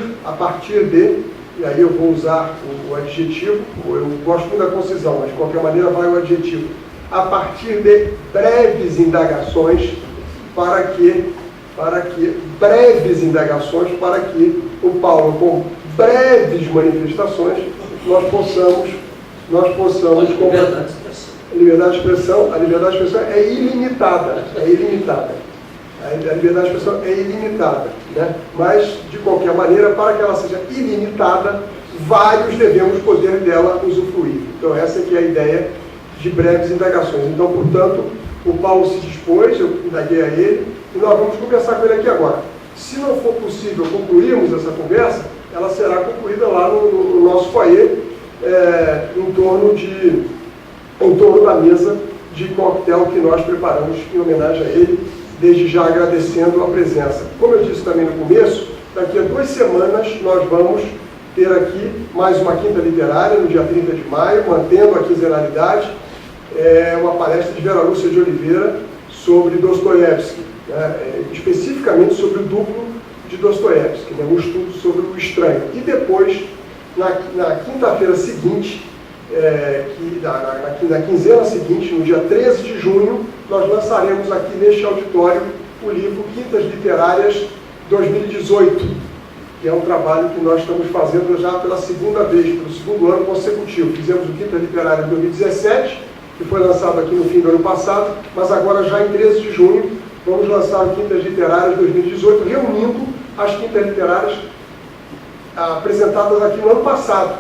de, e aí eu vou usar o adjetivo, eu gosto muito da concisão, mas de qualquer maneira vai o adjetivo, a partir de breves indagações para que o Paulo, com breves manifestações, nós possamos liberdade de expressão, a liberdade de expressão é ilimitada. A liberdade de expressão é ilimitada, né? Mas, de qualquer maneira, para que ela seja ilimitada, vários devemos poder dela usufruir. Então, essa aqui é a ideia de breves indagações. Então, portanto, o Paulo se dispôs, eu indaguei a ele, e nós vamos conversar com ele aqui agora. Se não for possível concluirmos essa conversa, ela será concluída lá no nosso foyer, em torno da mesa de coquetel que nós preparamos em homenagem a ele, desde já agradecendo a presença. Como eu disse também no começo, daqui a 2 semanas nós vamos ter aqui mais uma quinta literária, no dia 30 de maio, mantendo a quinzenalidade, uma palestra de Vera Lúcia de Oliveira sobre Dostoiévski, né, especificamente sobre o duplo de Dostoiévski, né, um estudo sobre o estranho. E depois, na quinta-feira seguinte, na quinzena seguinte, no dia 13 de junho, nós lançaremos aqui neste auditório o livro Quintas Literárias 2018, que é um trabalho que nós estamos fazendo já pela segunda vez, pelo segundo ano consecutivo. Fizemos o Quintas Literárias 2017, que foi lançado aqui no fim do ano passado, mas agora já em 13 de junho vamos lançar o Quintas Literárias 2018, reunindo as Quintas Literárias apresentadas aqui no ano passado.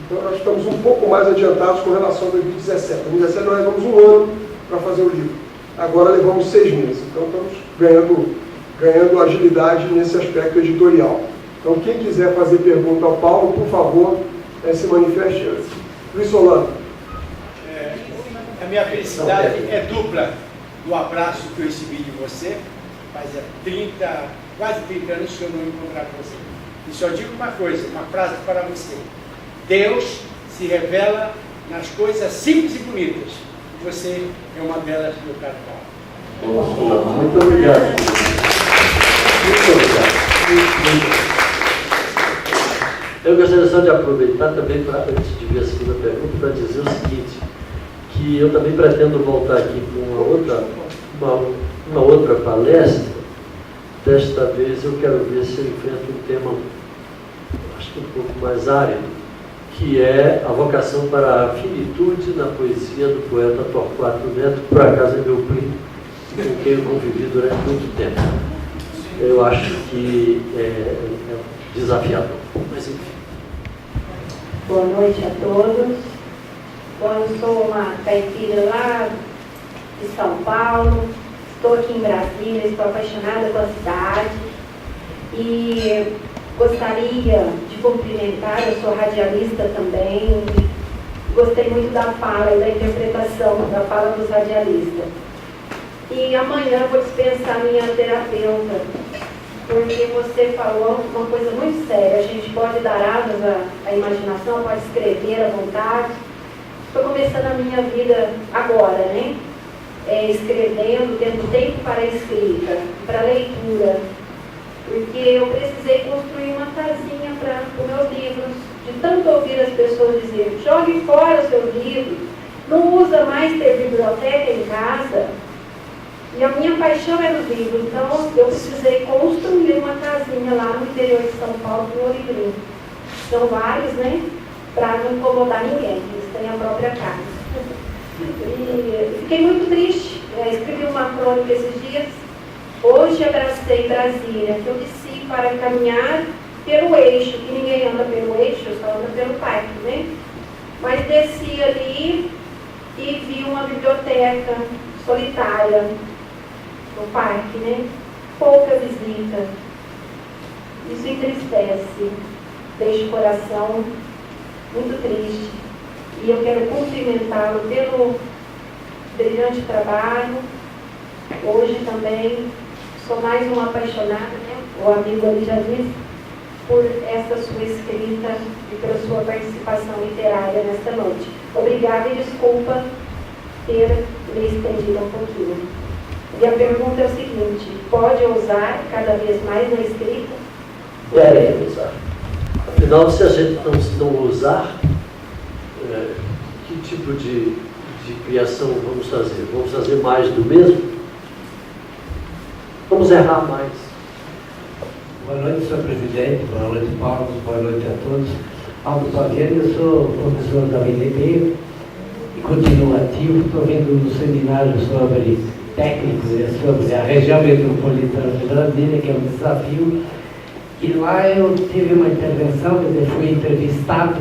Então nós estamos um pouco mais adiantados com relação a 2017. Em 2017 nós levamos 1 ano para fazer o livro. Agora levamos 6 meses. Então estamos ganhando agilidade nesse aspecto editorial. Então quem quiser fazer pergunta ao Paulo, por favor, se manifeste antes. Luiz Solano. A minha felicidade é dupla do abraço que eu recebi de você. Fazia quase 30 anos que eu não encontrava você. E só digo uma coisa, uma frase para você. Deus se revela nas coisas simples e bonitas. E você é uma delas, meu caro Paulo. Muito obrigado. Muito obrigado. Eu gostaria só de aproveitar também, antes de ver a segunda pergunta, para dizer o seguinte, que eu também pretendo voltar aqui com uma outra palestra. Desta vez eu quero ver se eu enfrento um tema, acho que um pouco mais árido, que é a vocação para a finitude na poesia do poeta Torquato Neto, que por acaso é meu primo, com quem eu convivi durante muito tempo. Eu acho que é desafiador, mas enfim. Boa noite a todos. Bom, eu sou uma caipira lá de São Paulo, estou aqui em Brasília, estou apaixonada pela cidade e gostaria de cumprimentar, eu sou radialista também, gostei muito da fala e da interpretação da fala dos radialistas. E amanhã eu vou dispensar minha terapeuta, porque você falou uma coisa muito séria. A gente pode dar asas à imaginação, pode escrever à vontade. Estou começando a minha vida agora, né? Escrevendo, tendo tempo para a escrita, para a leitura, porque eu precisei construir uma casinha para os meus livros, de tanto ouvir as pessoas dizer, jogue fora os seus livros, não usa mais ter biblioteca em casa, e a minha paixão era os livros, então eu precisei construir uma casinha lá no interior de São Paulo, no Oribrim. São vários, né? Para não incomodar ninguém, eles têm a própria casa. E fiquei muito triste, escrevi uma crônica esses dias. Hoje abracei Brasília, que eu desci para caminhar pelo eixo, que ninguém anda pelo eixo, só anda pelo parque, né? Mas desci ali e vi uma biblioteca solitária no parque, né? Pouca visita. Isso entristece, deixa o coração muito triste. E eu quero cumprimentá-lo pelo brilhante trabalho. Hoje também sou mais uma apaixonada, né? O amigo ali já disse, por essa sua escrita e pela sua participação literária nesta noite. Obrigada e desculpa ter me estendido um pouquinho. E a pergunta é o seguinte: pode ousar cada vez mais na escrita? Deve usar. Afinal, se a gente não usar, que tipo de criação vamos fazer? Vamos fazer mais do mesmo? Vamos errar mais. Boa noite, senhor presidente. Boa noite, Paulo. Boa noite a todos. Aldo Paviani, eu sou professor da UNB e continuo ativo. Estou vendo um seminário sobre técnicos, sobre a região metropolitana de Brasília, que é um desafio. E lá eu tive uma intervenção, quer dizer, fui entrevistado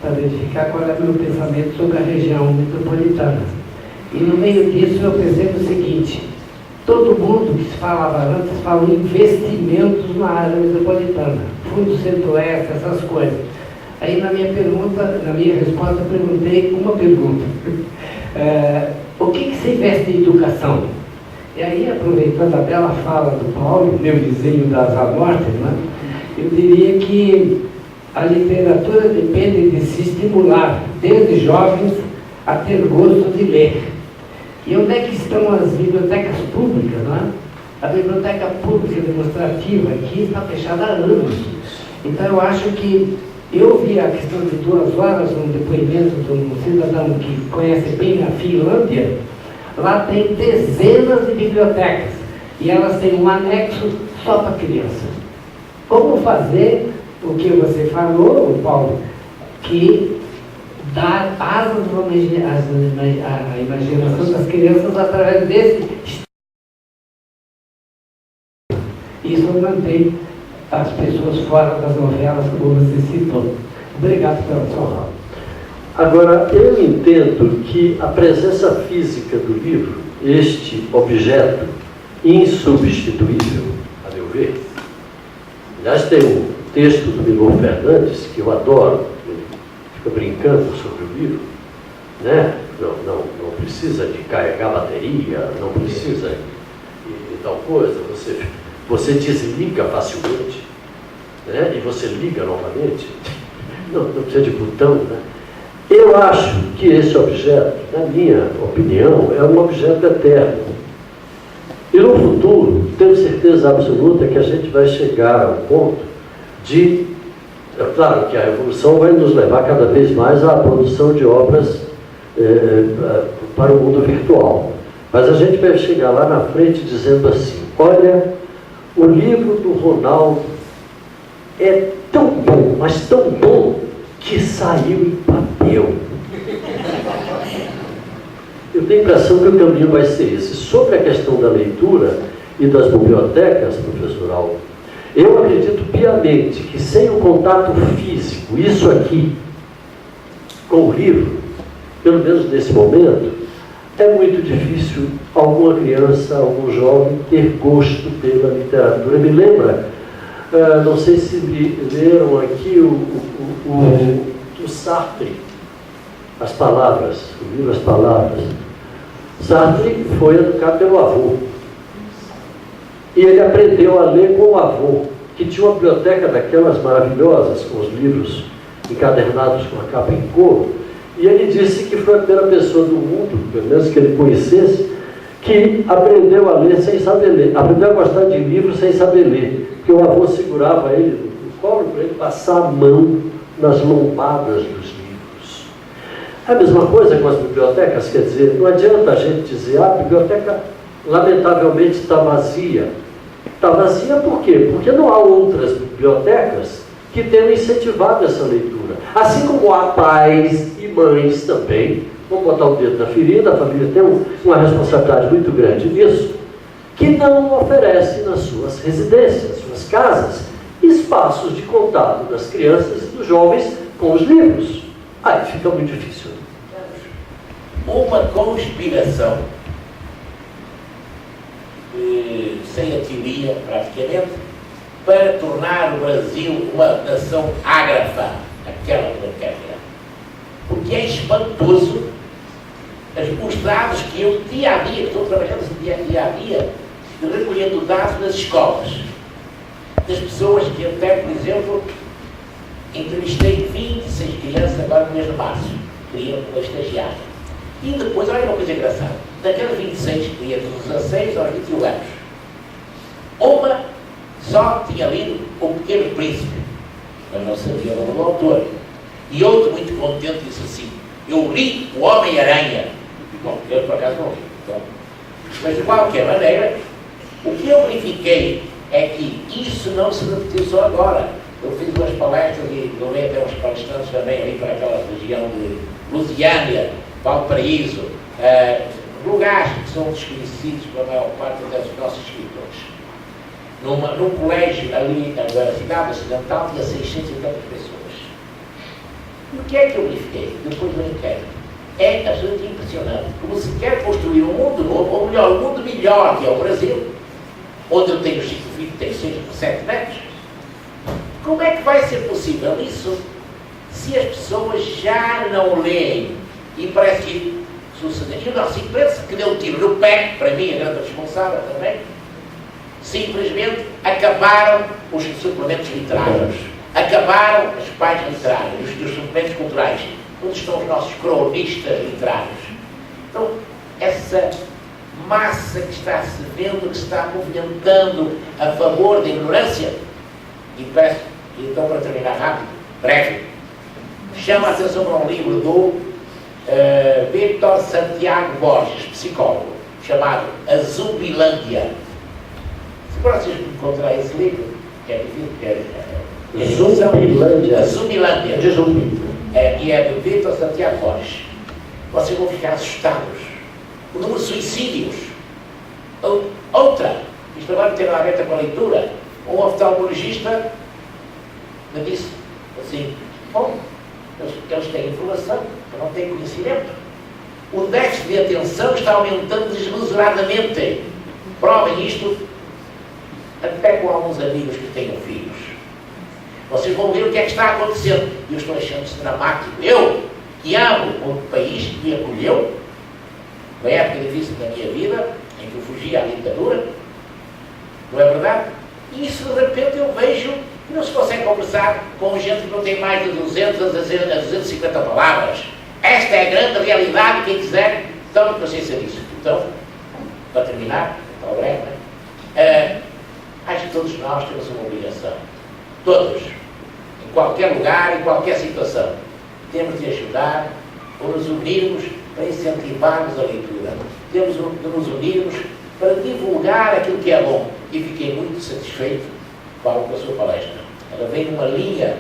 para verificar qual era o meu pensamento sobre a região metropolitana. E no meio disso eu pensei no seguinte: todo mundo que se falava antes falou em investimentos na área metropolitana, Fundo Centro-Oeste, essas coisas. Aí na minha resposta, eu perguntei uma pergunta: o que se investe em educação? E aí, aproveitando a bela fala do Paulo, meu desenho das amortes, né, eu diria que a literatura depende de se estimular, desde jovens, a ter gosto de ler. E onde é que estão as bibliotecas públicas, não é? A biblioteca pública demonstrativa aqui está fechada há anos. Então eu acho que eu vi a questão de 2 horas, um depoimento de um cidadão que conhece bem a Finlândia. Lá tem dezenas de bibliotecas e elas têm um anexo só para criança. Como fazer o que você falou, Paulo, que dar asas à imaginação das crianças através desse. Isso mantém as pessoas fora das novelas, como você citou. Obrigado pela sua fala. Agora, eu entendo que a presença física do livro, este objeto insubstituível, a meu ver, aliás, tem um texto do Milor Fernandes, que eu adoro, ele fica brincando sobre o livro, né? Não precisa de carregar bateria, não precisa de tal coisa, você desliga facilmente, né? E você liga novamente, não precisa de botão, né? Eu acho que esse objeto, na minha opinião, é um objeto eterno. E no futuro, tenho certeza absoluta que a gente vai chegar ao ponto de... É claro que a evolução vai nos levar cada vez mais à produção de obras para o mundo virtual. Mas a gente vai chegar lá na frente dizendo assim: olha, o livro do Ronaldo é tão bom, mas tão bom, que saiu em papel. Eu tenho a impressão que o caminho vai ser esse. Sobre a questão da leitura e das bibliotecas, professor Aldo, eu acredito piamente que sem o contato físico, isso aqui, com o livro, pelo menos nesse momento, é muito difícil alguma criança, algum jovem ter gosto pela literatura. Me lembra, não sei se leram aqui o Sartre, As Palavras, o livro As Palavras. Sartre foi educado pelo avô. E ele aprendeu a ler com o avô, que tinha uma biblioteca daquelas maravilhosas, com os livros encadernados com a capa em couro. E ele disse que foi a primeira pessoa do mundo, pelo menos que ele conhecesse, que aprendeu a ler sem saber ler. Aprendeu a gostar de livros sem saber ler. Porque o avô segurava ele no colo para ele passar a mão nas lombadas dos livros. A mesma coisa com as bibliotecas, quer dizer, não adianta a gente dizer, a biblioteca lamentavelmente está vazia. Está vazia por quê? Porque não há outras bibliotecas que tenham incentivado essa leitura. Assim como há pais e mães também, vamos botar o dedo na ferida, a família tem uma responsabilidade muito grande nisso, que não oferece nas suas residências, suas casas, espaços de contato das crianças e dos jovens com os livros. Aí fica muito difícil. Uma conspiração, sem a teoria praticamente, para tornar o Brasil uma nação ágrafa, aquela que não quer ver. Porque é espantoso os dados que eu, dia a dia, que estou trabalhando dia a dia, recolhendo dados nas escolas, das pessoas que até, por exemplo, entrevistei 26 crianças agora no mês de março, queriam uma estagiária. E depois, olha uma coisa engraçada, daquelas 26 crianças, dos 16 aos 21 anos, uma só tinha lido O Pequeno Príncipe, mas não sabia o nome do autor. E outro, muito contente, disse assim, eu li O Homem-Aranha. Bom, eu por acaso não li. Então, mas de qualquer maneira, o que eu verifiquei é que isso não se repetiu só agora. Eu fiz umas palestras e levei até uns palestrantes também ali para aquela região de Lusiânia, Valparaíso, lugares que são desconhecidos pela maior parte dos nossos escritores. Num colégio ali na cidade ocidental tinha 680 pessoas. E o que é que eu verifiquei depois do inquérito? É absolutamente impressionante. Como se quer construir um mundo novo, ou melhor, um mundo melhor que é o Brasil, onde eu tenho 5 filhos, tenho 6 ou 7 netos. Como é que vai ser possível isso se as pessoas já não leem? E parece que sucedeu. E o nosso imprensa, que deu um tiro no pé, para mim, a grande responsável também, simplesmente acabaram os suplementos literários, acabaram os pais literários, os suplementos culturais. Onde estão os nossos cronistas literários? Então, essa massa que está se vendo, que se está movimentando a favor da ignorância, e peço, então, para terminar rápido, breve, chama a atenção para um livro do Vítor Santiago Borges, psicólogo, chamado A Zumbilândia. Se vocês encontrarem esse livro, que é difícil, Zumbilândia. A Zumbilândia. De zumbi. E é do Vítor Santiago Borges. Vocês vão ficar assustados. O número de suicídios. Outra, isto agora tem a ver com a leitura, um oftalmologista me disse assim, bom, eles têm informação, mas não têm conhecimento. O déficit de atenção está aumentando desmesuradamente. Provem isto até com alguns amigos que tenham filhos. Vocês vão ver o que é que está acontecendo. E eu estou achando isso dramático. Eu, que amo o país que me acolheu, numa época difícil da minha vida, em que eu fugia à ditadura, não é verdade? E isso, de repente, eu vejo que não se consegue conversar com gente que não tem mais de 200 a 250 palavras. Esta é a grande realidade. Quem quiser, tome consciência disso. Então, para terminar, está breve, né? Acho que todos nós temos uma obrigação. Todos. Em qualquer lugar, em qualquer situação. Temos de ajudar ou nos unirmos para incentivarmos a leitura. Temos de nos unirmos para divulgar aquilo que é bom. E fiquei muito satisfeito com a sua palestra. Ela vem numa linha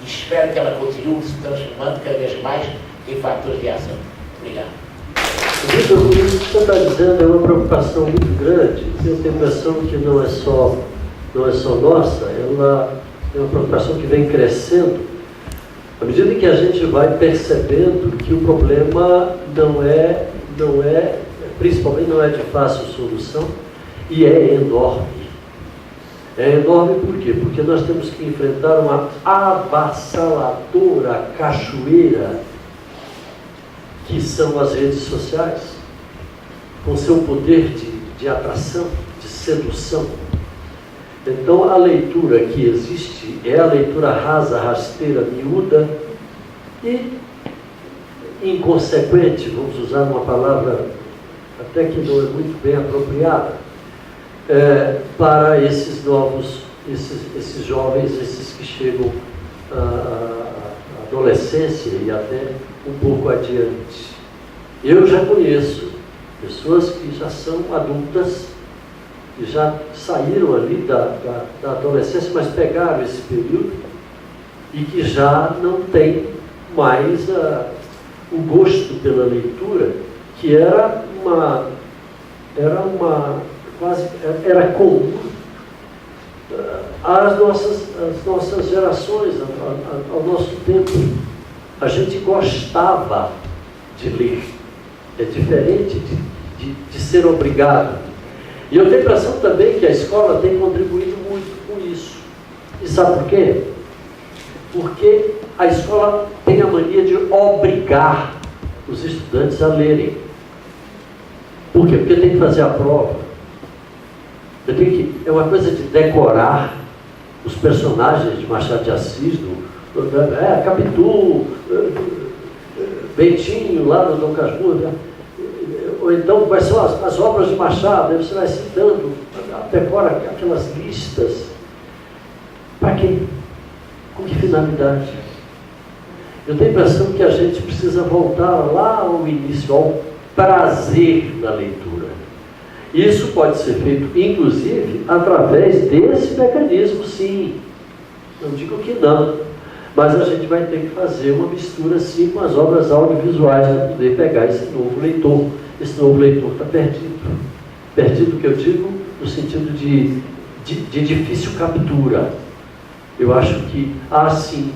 e espero que ela continue se transformando cada vez mais em fatores de ação. Obrigado. Vitor, o que você está dizendo é uma preocupação muito grande. Eu tenho a impressão que não é só nossa, ela é uma preocupação que vem crescendo à medida que a gente vai percebendo que o problema principalmente não é de fácil solução e é enorme. É enorme por quê? Porque nós temos que enfrentar uma avassaladora cachoeira que são as redes sociais, com seu poder de atração, de sedução. Então, a leitura que existe é a leitura rasa, rasteira, miúda e inconsequente, vamos usar uma palavra até que não é muito bem apropriada, para esses novos, esses jovens, esses que chegam à adolescência. adolescência e até um pouco adiante. Eu já conheço pessoas que já são adultas, que já saíram ali da adolescência, mas pegaram esse período e que já não têm mais o gosto pela leitura, que era comum às nossas gerações, ao nosso tempo. A gente gostava de ler. É diferente de ser obrigado. E eu tenho a impressão também que a escola tem contribuído muito com isso. E sabe por quê? Porque a escola tem a mania de obrigar os estudantes a lerem. Por quê? Porque tem que fazer a prova. É uma coisa de decorar os personagens de Machado de Assis, Capitu, Bentinho, lá no Dom Casmurro, ou então quais são as obras de Machado, aí você vai citando, decora aquelas listas. Para quê? Com que finalidade? Eu tenho a impressão que a gente precisa voltar lá ao início, ao prazer da leitura. Isso pode ser feito, inclusive, através desse mecanismo, sim. Não digo que não, mas a gente vai ter que fazer uma mistura, sim, com as obras audiovisuais para poder pegar esse novo leitor. Esse novo leitor está perdido. Perdido, que eu digo, no sentido de difícil captura. Eu acho que, sim,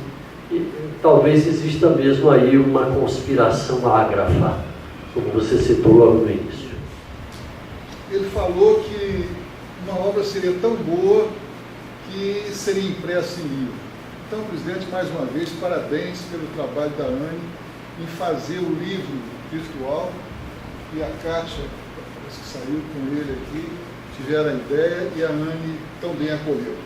talvez exista mesmo aí uma conspiração ágrafa, como você citou logo no início. Ele falou que uma obra seria tão boa que seria impressa em livro. Então, presidente, mais uma vez, parabéns pelo trabalho da Anne em fazer o livro virtual, e a Kátia, que saiu com ele aqui, tiveram a ideia e a Anne também acolheu.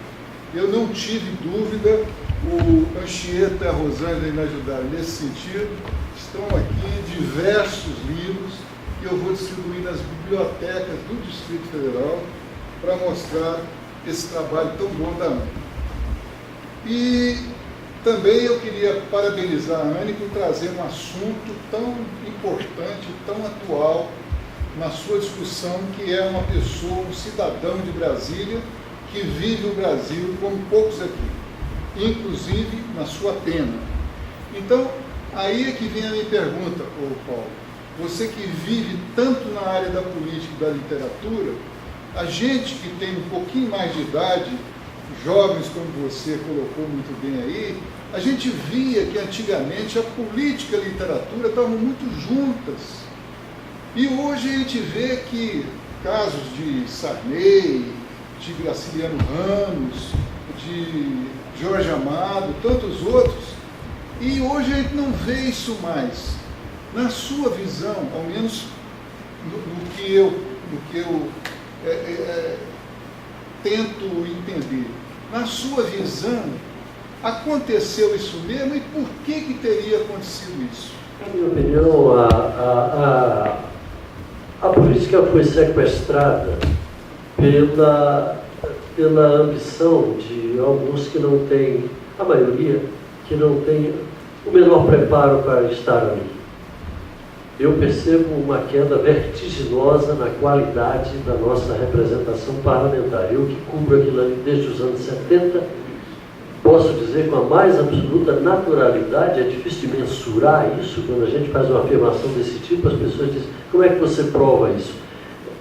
Eu não tive dúvida, o Anchieta e a Rosângela me ajudaram nesse sentido. Estão aqui diversos livros que eu vou distribuir nas bibliotecas do Distrito Federal para mostrar esse trabalho tão bom da Anne. E também eu queria parabenizar a Anne por trazer um assunto tão importante, tão atual na sua discussão, que é uma pessoa, um cidadão de Brasília, que vive o Brasil como poucos aqui, inclusive na sua pena. Então, aí é que vem a minha pergunta, Paulo. Você que vive tanto na área da política e da literatura, a gente que tem um pouquinho mais de idade, jovens como você colocou muito bem aí, a gente via que antigamente a política e a literatura estavam muito juntas. E hoje a gente vê que casos de Sarney, de Graciliano Ramos, de Jorge Amado, tantos outros, e hoje a gente não vê isso mais. Na sua visão, ao menos no que eu tento entender, na sua visão, aconteceu isso mesmo, e por que teria acontecido isso? Na minha opinião, a política foi sequestrada pela ambição de alguns que não têm, a maioria, que não tem o menor preparo para estar ali. Eu percebo uma queda vertiginosa na qualidade da nossa representação parlamentar. Eu que cubro aquilo ali desde os anos 70, posso dizer com a mais absoluta naturalidade, é difícil de mensurar isso, quando a gente faz uma afirmação desse tipo, as pessoas dizem, como é que você prova isso?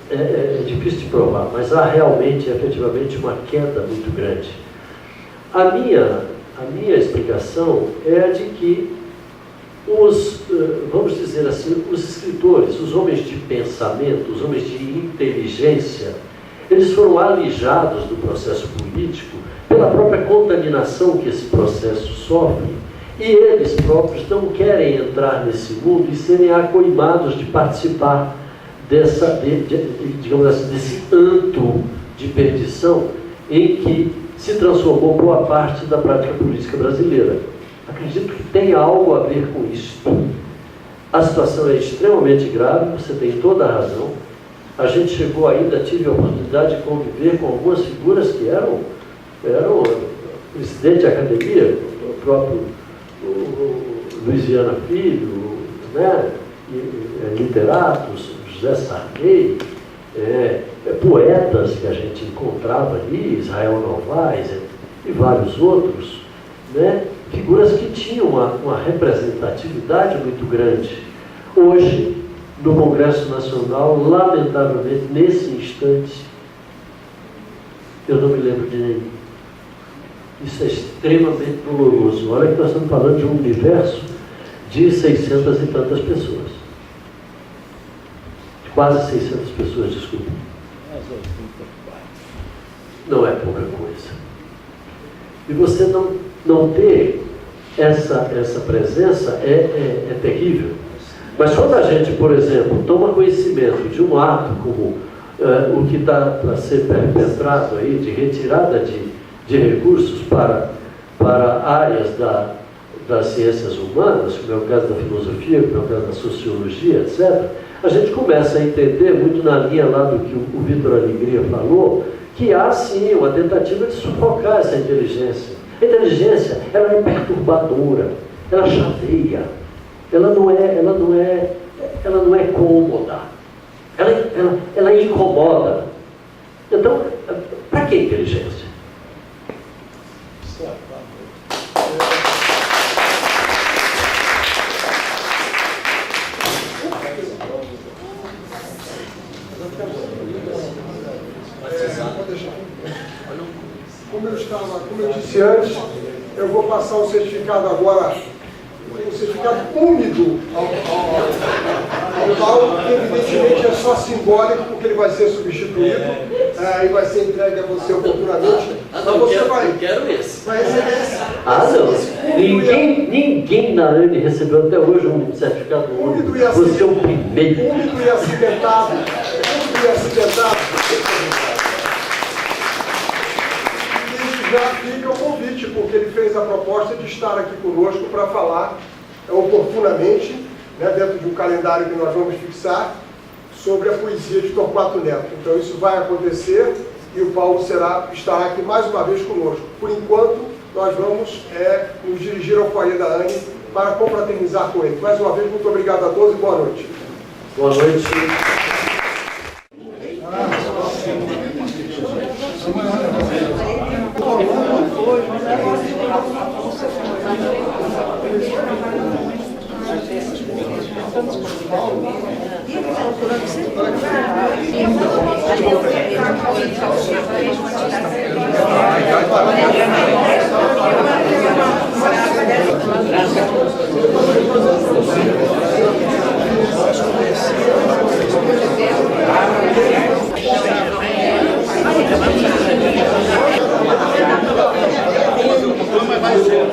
É difícil de provar, mas há realmente, efetivamente, uma queda muito grande. A minha explicação é a de que vamos dizer assim, os escritores, os homens de pensamento, os homens de inteligência, eles foram alijados do processo político pela própria contaminação que esse processo sofre, e eles próprios não querem entrar nesse mundo e serem acoimados de participar digamos assim, desse anto de perdição em que se transformou boa parte da prática política brasileira. Acredito que tem algo a ver com isso. A situação é extremamente grave, você tem toda a razão. A gente chegou ainda, tive a oportunidade de conviver com algumas figuras que eram o presidente da academia, o próprio Luiz Viana Filho, né? Literatos, José Sarney, poetas que a gente encontrava ali, Israel Novaes e vários outros, né? Figuras que tinham uma representatividade muito grande. Hoje, no Congresso Nacional, lamentavelmente, nesse instante, eu não me lembro de nenhum. Isso é extremamente doloroso. Olha que nós estamos falando de um universo de 600 e tantas pessoas. Quase 600 pessoas, desculpa. Não é pouca coisa. E você não ter essa presença é terrível. Mas quando a gente, por exemplo, toma conhecimento de um ato como o que está para ser perpetrado aí, de retirada de recursos para áreas das ciências humanas, como é o caso da filosofia, como é o caso da sociologia, etc., a gente começa a entender, muito na linha lá do que o Vitor Alegria falou, que há sim uma tentativa de sufocar essa inteligência. A inteligência, ela é perturbadora, ela chateia, ela não é cômoda, ela incomoda. Então, para que inteligência? Como eu disse antes, eu vou passar um certificado agora, um certificado úmido ao Paulo, que evidentemente é só simbólico, porque ele vai ser substituído e vai ser entregue a você oportunamente. Mas você eu quero esse. vai receber esse. Não. Ninguém na ANE recebeu até hoje um certificado úmido. Você é o primeiro. Úmido e acidentado. Já fica o convite, porque ele fez a proposta de estar aqui conosco para falar oportunamente, né, dentro de um calendário que nós vamos fixar, sobre a poesia de Torquato Neto. Então isso vai acontecer e o Paulo estará aqui mais uma vez conosco. Por enquanto, nós vamos nos dirigir ao foyer da ANE para confraternizar com ele. Mais uma vez, muito obrigado a todos e boa noite. Boa noite. Vai ser.